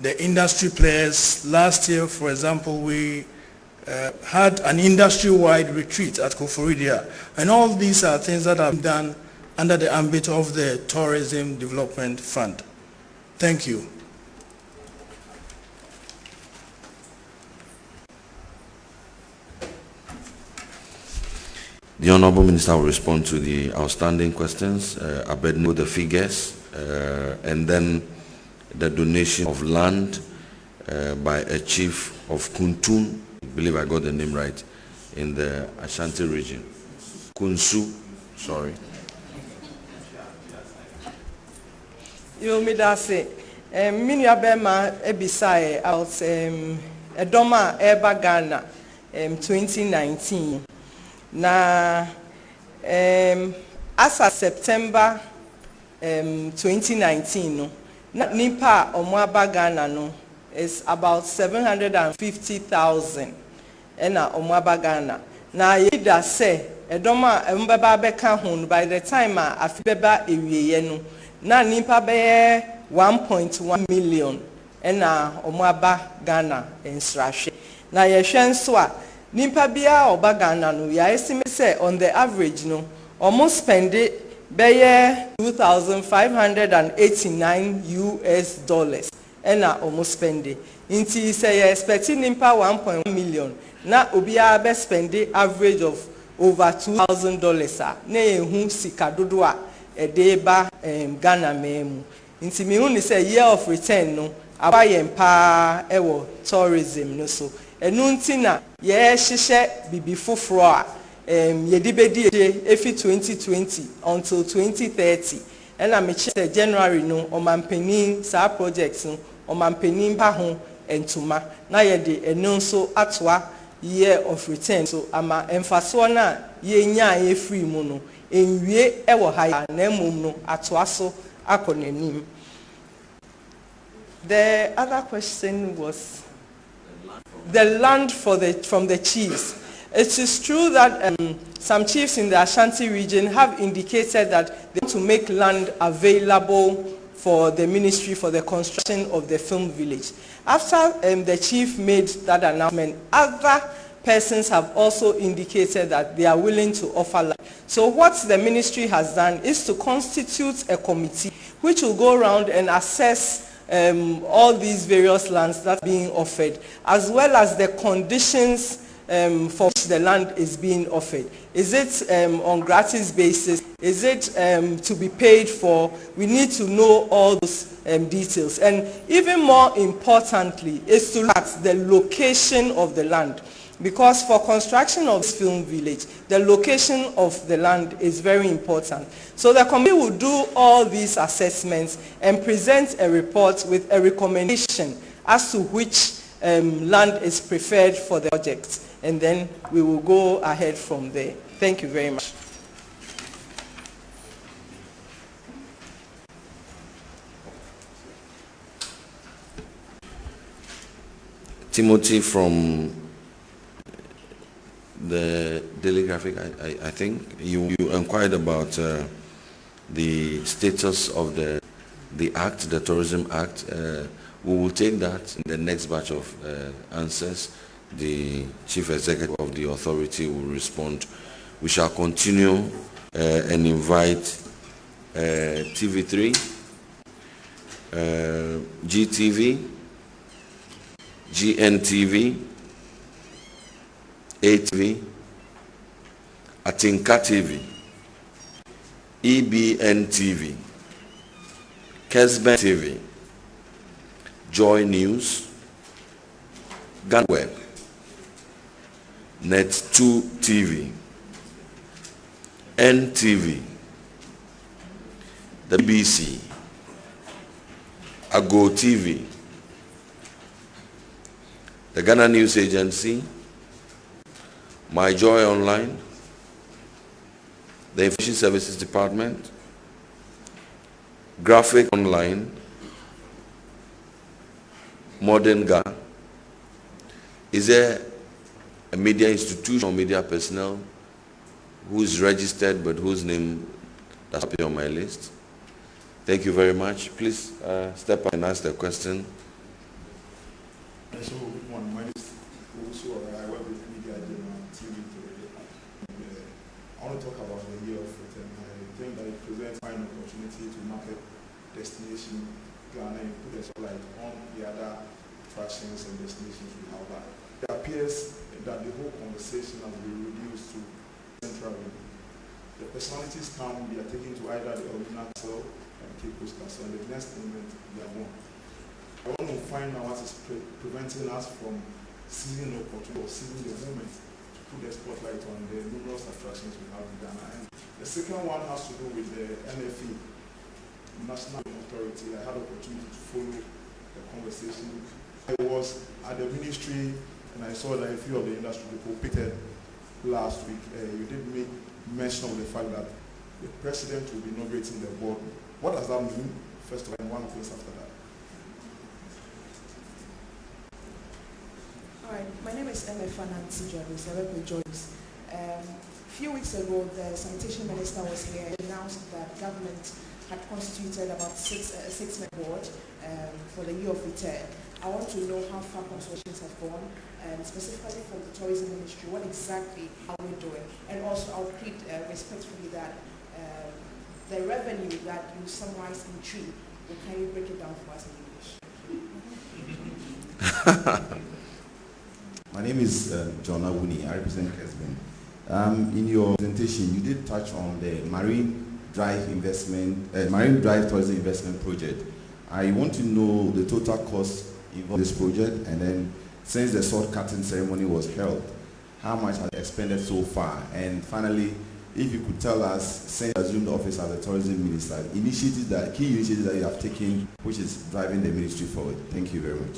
the industry players. Last year, for example, we had an industry-wide retreat at Koforidia. And all these are things that are done under the ambit of the Tourism Development Fund. Thank you. The Honorable Minister will respond to the outstanding questions, Abednego the figures, and then the donation of land by a chief of Kuntun, I believe I got the name right, in the Ashanti region. Kunsu, sorry. You me that say, Minya Bema Ebisai out Edoma Eba Ghana 2019. Na as of September 2019 no, nipa Omwaba Ghana no is about 750,000 ena Omwaba Ghana. Na yida say Edoma mbeba beka hun by the time afibeba ewiye no na nipa be 1.1 million ena Omwaba Ghana ensrahwe. Na yehwe nso a nipa bia oba Ghana no ya esime say on the average no almost spend it beye $2,589 US ena almost spend it. Inti say expecting nipa 1.1 million na obia be spend the average of over $2,000 na ehu sika dodo a edeba Ghana memu. Inti mi hu ni say year of return no aba yempa ewo tourism no so enu nti na ye hihye bibi foforo a yedibedi efi 2020 until 2030 ena me che January no omampanin sa projects no omampanin ba ho entuma na ye de enu nso atoa year of return so ama emfaso na ye nya ye free mu no enwie ewo ha ya na emum no atoa so akonanim. The other question was the land from the chiefs. It is true that some chiefs in the Ashanti region have indicated that they want to make land available for the ministry for the construction of the film village. After the chief made that announcement, other persons have also indicated that they are willing to offer land. So what the ministry has done is to constitute a committee which will go around and assess all these various lands that are being offered, as well as the conditions for which the land is being offered. Is it on gratis basis? Is it to be paid for? We need to know all those details. And even more importantly is to look at the location of the land. Because for construction of this film village, the location of the land is very important. So the committee will do all these assessments and present a report with a recommendation as to which land is preferred for the project. And then we will go ahead from there. Thank you very much. Timothy from the Daily Graphic, I think you inquired about the status of the act, the Tourism Act. We will take that in the next batch of answers. The Chief Executive of the authority will respond. We shall continue and invite TV3, GTV, GNTV, ATV, Atinka TV, EBN TV, Kesben TV, Joy News, GunWeb, Net2 TV, NTV, the BBC, Ago TV, the Ghana News Agency, My Joy Online, the Information Services Department, Graphic Online, Modern Ghana. Is there a media institution or media personnel who is registered but whose name doesn't appear on my list? Thank you very much. Please step up and ask the question. So, good morning. My name is also I work with Media Journal TV. I want to talk about the year of return. I think that it presents an opportunity to market destination Ghana and put a spotlight on the other attractions and destinations we have. It appears that the whole conversation has been reduced to central region. The personalities come, they are taken to either the original cell and Cape Coast Castle, and the next moment they are gone. I want to find out what is preventing us from seizing the opportunity or seizing the moment to put the spotlight on the numerous attractions we have in Ghana. And the second one has to do with the NFE, National Authority. I had the opportunity to follow the conversation. I was at the ministry and I saw that a few of the industry people picked it last week. You did make mention of the fact that the president will be inaugurating the board. What does that mean? First of all, and one of things after that. All right, my name is M.F. Nancy Joyce. I work with Joyce. A few weeks ago, the sanitation minister was here and announced that government had constituted about a six-member board for the year of return. I want to know how far consultations have gone, specifically from the tourism ministry. What exactly are we doing? And also, I'll plead respectfully that the revenue that you summarize in tree, can you break it down for us in English? My name is John Awuni. I represent Kesben. In your presentation, you did touch on the Marine Drive Tourism Investment Project. I want to know the total cost involved in this project, and then since the sword cutting ceremony was held, how much has expended so far? And finally, if you could tell us, since you assumed the office as the tourism minister, key initiatives that you have taken, which is driving the ministry forward. Thank you very much.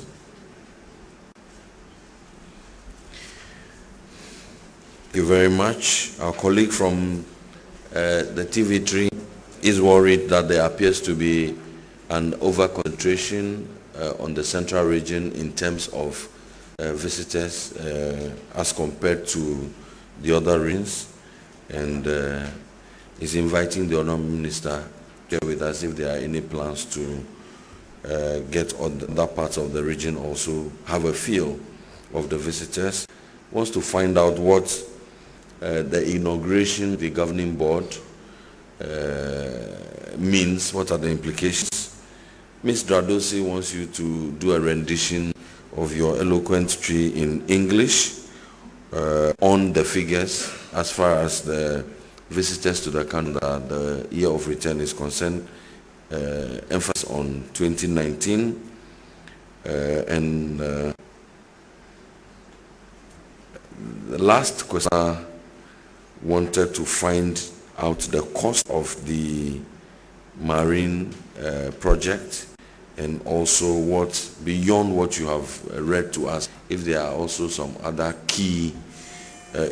Thank you very much. Our colleague from the TV3 is worried that there appears to be an over-concentration on the central region in terms of visitors as compared to the other regions, and is inviting the Honourable Minister to share with us if there are any plans to get other parts of the region also have a feel of the visitors. Wants to find out what the inauguration of the governing board means, what are the implications. Ms. Dradosi wants you to do a rendition of your eloquent tree in English on the figures as far as the visitors to the country, the year of return is concerned, emphasis on 2019 and the last question wanted to find out the cost of the marine project, and also what, beyond what you have read to us, if there are also some other key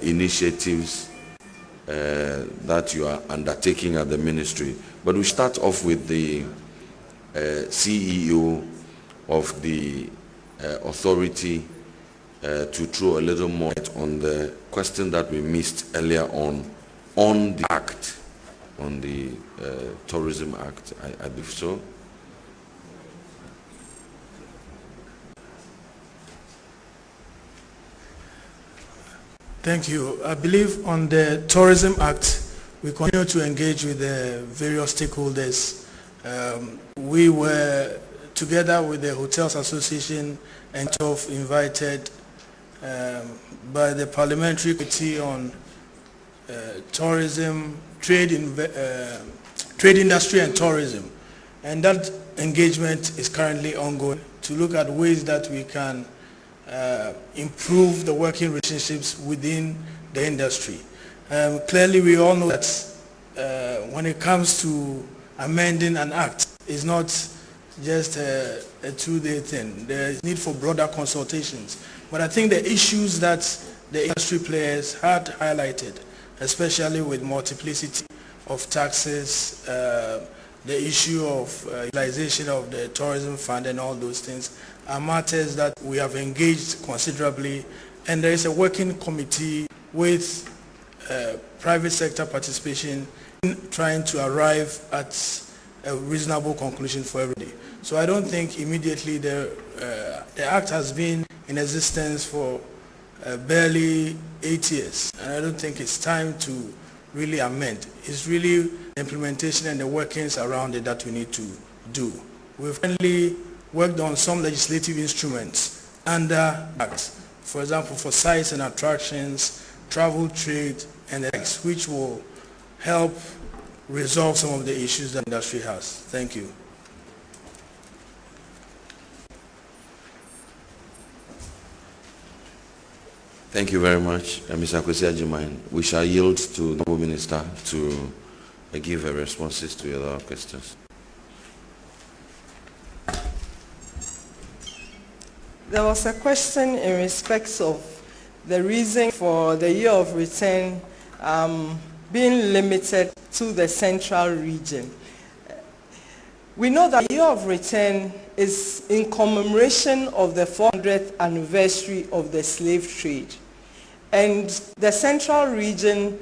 initiatives that you are undertaking at the ministry. But we start off with the CEO of the authority to throw a little more light on the question that we missed earlier on the act, on the Tourism Act, I believe so. Thank you. I believe on the Tourism Act, we continue to engage with the various stakeholders. We were together with the Hotels Association and invited by the Parliamentary Committee on Tourism, Trade Industry and Tourism. And that engagement is currently ongoing to look at ways that we can improve the working relationships within the industry. Clearly, we all know that when it comes to amending an act, it's not just a two-day thing. There is need for broader consultations. But I think the issues that the industry players had highlighted, especially with multiplicity of taxes, the issue of utilization of the tourism fund and all those things, are matters that we have engaged considerably, and there is a working committee with private sector participation in trying to arrive at a reasonable conclusion for everybody. So I don't think immediately the Act has been in existence for barely 8 years, and I don't think it's time to really amend. It's really the implementation and the workings around it that we need to do. We've finally worked on some legislative instruments under Act, for example, for sites and attractions, travel, trade, and the likes, which will help resolve some of the issues that the industry has. Thank you. Thank you very much, Mr. Kwesi Agyemang. We shall yield to the Honorable Minister to give her responses to your other questions. There was a question in respect of the reason for the year of return being limited to the central region. We know that the year of return is in commemoration of the 400th anniversary of the slave trade. And the central region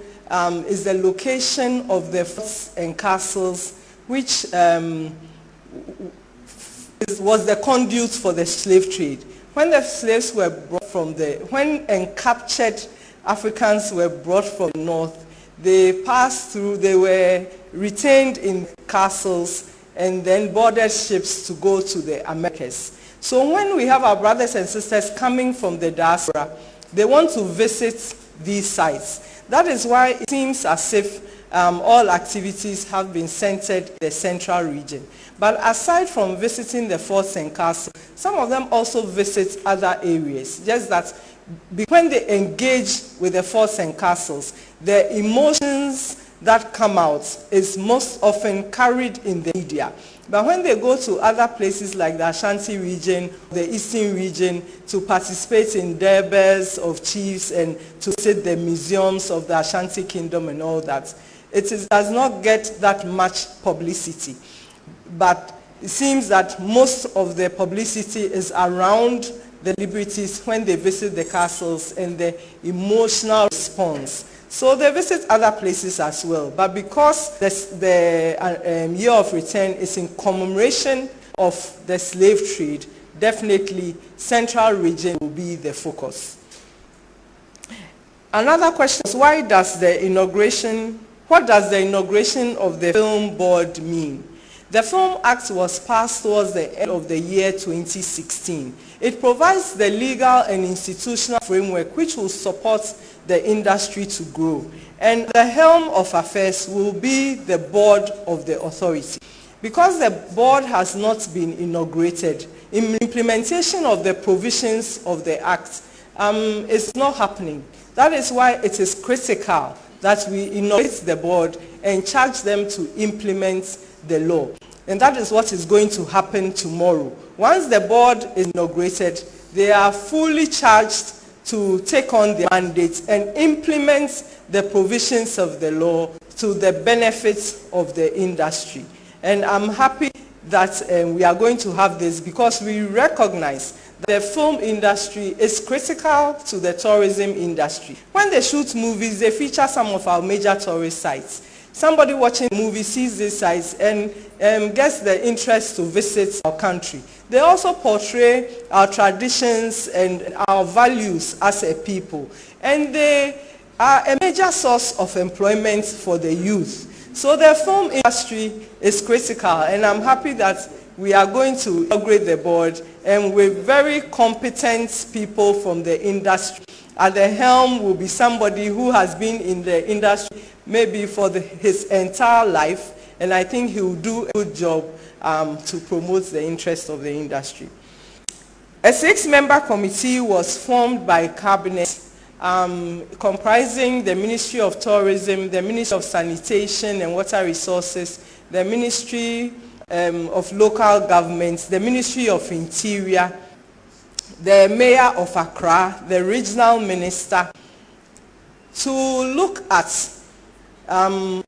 is the location of the forts and castles which was the conduit for the slave trade. When the slaves were brought from when captured Africans were brought from the north, they passed through, they were retained in castles and then boarded ships to go to the Americas. So when we have our brothers and sisters coming from the diaspora, they want to visit these sites. That is why it seems as if all activities have been centered in the central region. But aside from visiting the forts and castles, some of them also visit other areas. Just that when they engage with the forts and castles, the emotions that come out is most often carried in the media. But when they go to other places like the Ashanti region, the Eastern region, to participate in derbers of chiefs and to visit the museums of the Ashanti kingdom and all that, does not get that much publicity. But it seems that most of the publicity is around the liberties when they visit the castles and the emotional response. So they visit other places as well. But because the year of return is in commemoration of the slave trade, definitely central region will be the focus. Another question is, what does the inauguration of the Film Board mean? The Film Act was passed towards the end of the year 2016. It provides the legal and institutional framework which will support the industry to grow. And the helm of affairs will be the board of the authority. Because the board has not been inaugurated, implementation of the provisions of the Act is not happening. That is why it is critical that we inaugurate the board and charge them to implement the law. And that is what is going to happen tomorrow. Once the board is inaugurated, they are fully charged to take on their mandate and implement the provisions of the law to the benefit of the industry. And I'm happy that we are going to have this because we recognize that the film industry is critical to the tourism industry. When they shoot movies, they feature some of our major tourist sites. Somebody watching a movie sees these sites and gets the interest to visit our country. They also portray our traditions and our values as a people. And they are a major source of employment for the youth. So the film industry is critical, and I'm happy that we are going to inaugurate the board, and with very competent people from the industry. At the helm will be somebody who has been in the industry maybe for his entire life, and I think he will do a good job to promote the interest of the industry. A 6-member committee was formed by Cabinet comprising the Ministry of Tourism, the Ministry of Sanitation and Water Resources, the Ministry of Local Governments, the Ministry of Interior, the Mayor of Accra, the Regional Minister, to look at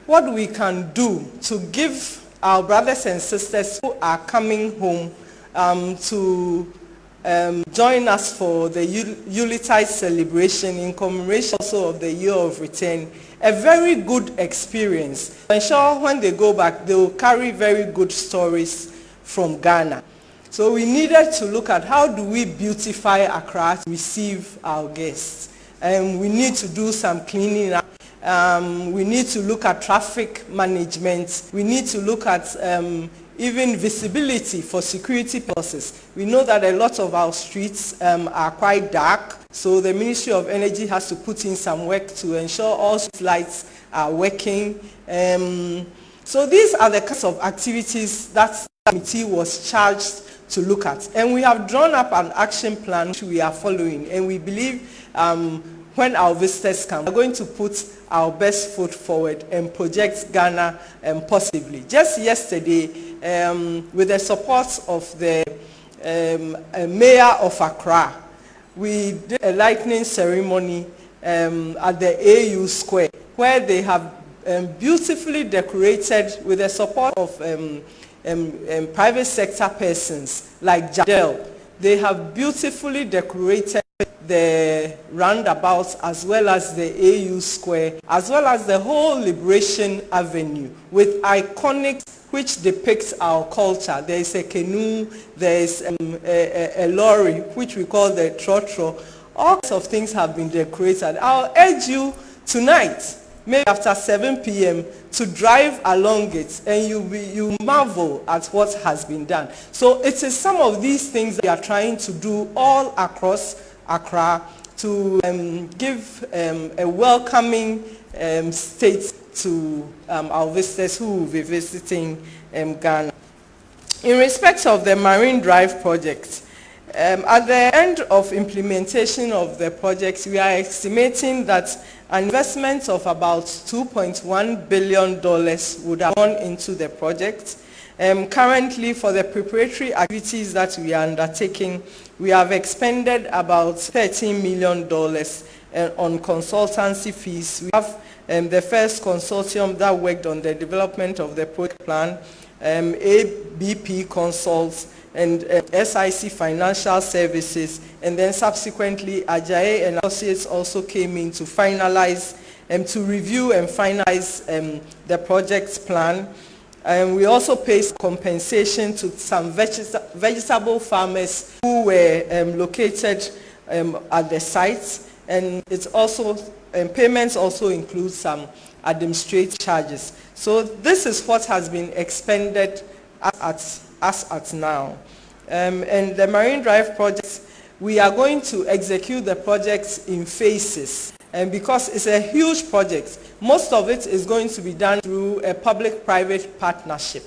what we can do to give our brothers and sisters who are coming home to join us for the Yuletide celebration in commemoration also of the year of return, a very good experience. I'm sure when they go back, they will carry very good stories from Ghana. So we needed to look at how do we beautify Accra to receive our guests. And we need to do some cleaning up. We need to look at traffic management. We need to look at even visibility for security purposes. We know that a lot of our streets are quite dark, so the Ministry of Energy has to put in some work to ensure all street lights are working. So these are the kinds of activities that the committee was charged to look at. And we have drawn up an action plan which we are following, and we believe when our visitors come. We're going to put our best foot forward and project Ghana positively. Just yesterday, with the support of the mayor of Accra, we did a lightning ceremony at the AU Square, where they have beautifully decorated, with the support of private sector persons like Jadel. They have beautifully decorated the roundabouts as well as the AU Square, as well as the whole Liberation Avenue with iconic which depicts our culture. There is a canoe, there is a lorry which we call the trotro. All sorts of things have been decorated. I'll urge you tonight, maybe after 7 p.m., to drive along it, and you marvel at what has been done. So it is some of these things that we are trying to do all across Accra to give a welcoming state to our visitors who will be visiting Ghana. In respect of the Marine Drive project, at the end of implementation of the project, we are estimating that an investment of about $2.1 billion would have gone into the project. Currently, for the preparatory activities that we are undertaking, we have expended about $13 million on consultancy fees. We have the first consortium that worked on the development of the project plan, ABP Consults, and SIC Financial Services, and then subsequently Ajayi and Associates also came in to finalize to review and finalize the project's plan. We also paid compensation to some vegetable farmers who were located at the sites, and it's also payments also include some administrative charges. So this is what has been expended at now. And the Marine Drive project, we are going to execute the projects in phases. And because it's a huge project, most of it is going to be done through a public-private partnership.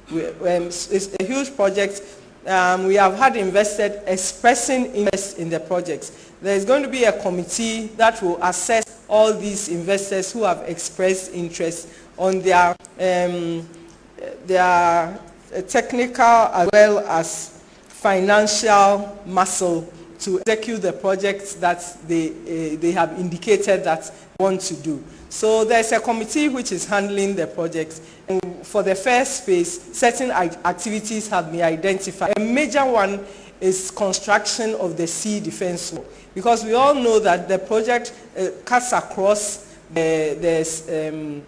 It's a huge project. We have had investors expressing interest in the project. There is going to be a committee that will assess all these investors who have expressed interest on their technical as well as financial muscle to execute the projects that they have indicated that they want to do. So there's a committee which is handling the projects. And for the first phase, certain activities have been identified. A major one is construction of the sea defense wall, because we all know that the project cuts across the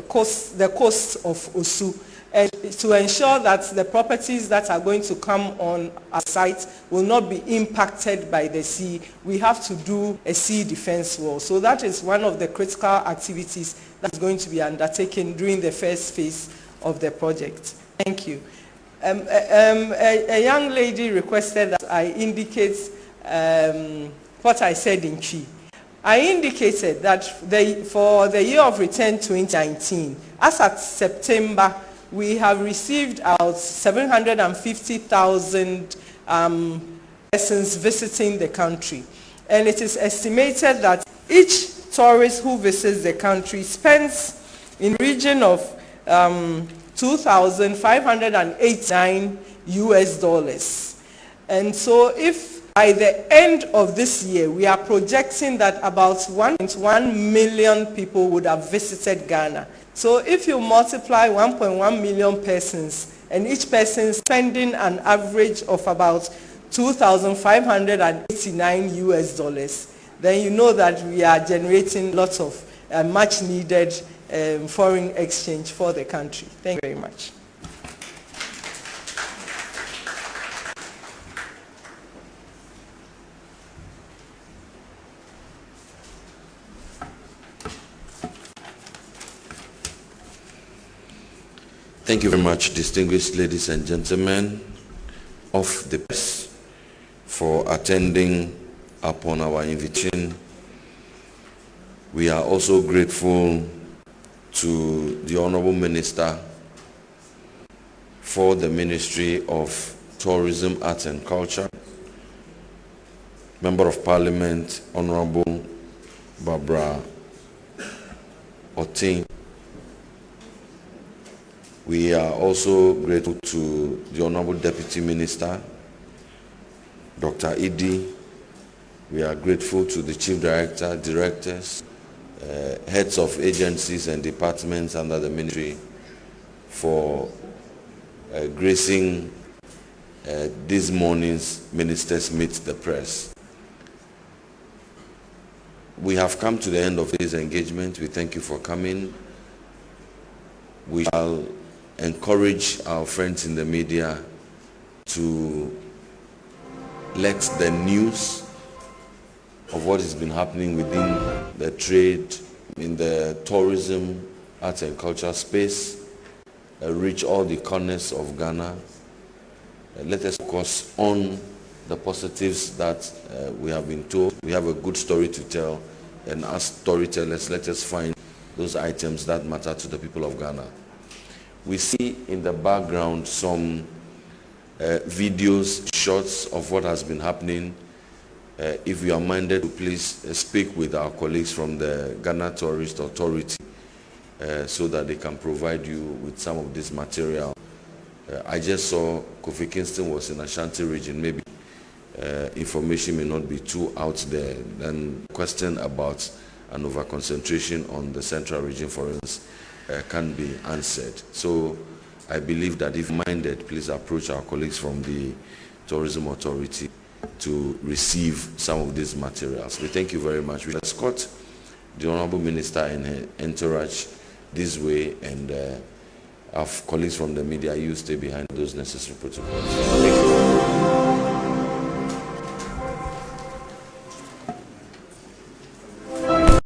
coast of Osu. And to ensure that the properties that are going to come on our site will not be impacted by the sea, we have to do a sea defense wall. So that is one of the critical activities that is going to be undertaken during the first phase of the project. Thank you. A young lady requested that I indicate what I said in Chi. I indicated that for the year of return 2019, as at September, we have received about 750,000 persons visiting the country. And it is estimated that each tourist who visits the country spends in the region of $2,589 US. And so if by the end of this year, we are projecting that about 1.1 million people would have visited Ghana. So if you multiply 1.1 million persons, and each person spending an average of about $2,589 US, then you know that we are generating lots of much needed foreign exchange for the country. Thank you very much. Thank you very much, distinguished ladies and gentlemen of the press, for attending upon our invitation. We are also grateful to the Honorable Minister for the Ministry of Tourism, Arts and Culture, Member of Parliament, Honorable Barbara Otin. We are also grateful to the Honorable Deputy Minister, Dr. Idi. We are grateful to the Chief Director, Directors, heads of agencies and departments under the ministry for gracing this morning's Ministers Meet the Press. We have come to the end of this engagement. We thank you for coming. We shall encourage our friends in the media to let the news of what has been happening within the trade, in the tourism, arts and culture space, reach all the corners of Ghana. Let us focus on the positives that we have been told. We have a good story to tell, and as storytellers, let us find those items that matter to the people of Ghana. We see in the background some videos, shots of what has been happening. If you are minded to please speak with our colleagues from the Ghana Tourist Authority so that they can provide you with some of this material. I just saw Kofi Kingston was in Ashanti region. Maybe information may not be too out there. Then question about an over-concentration on the central region, for instance, can be answered. So I believe that if minded, please approach our colleagues from the Tourism Authority to receive some of these materials. We thank you very much. We escort the Honorable Minister and her entourage this way, and our colleagues from the media, you stay behind those necessary protocols.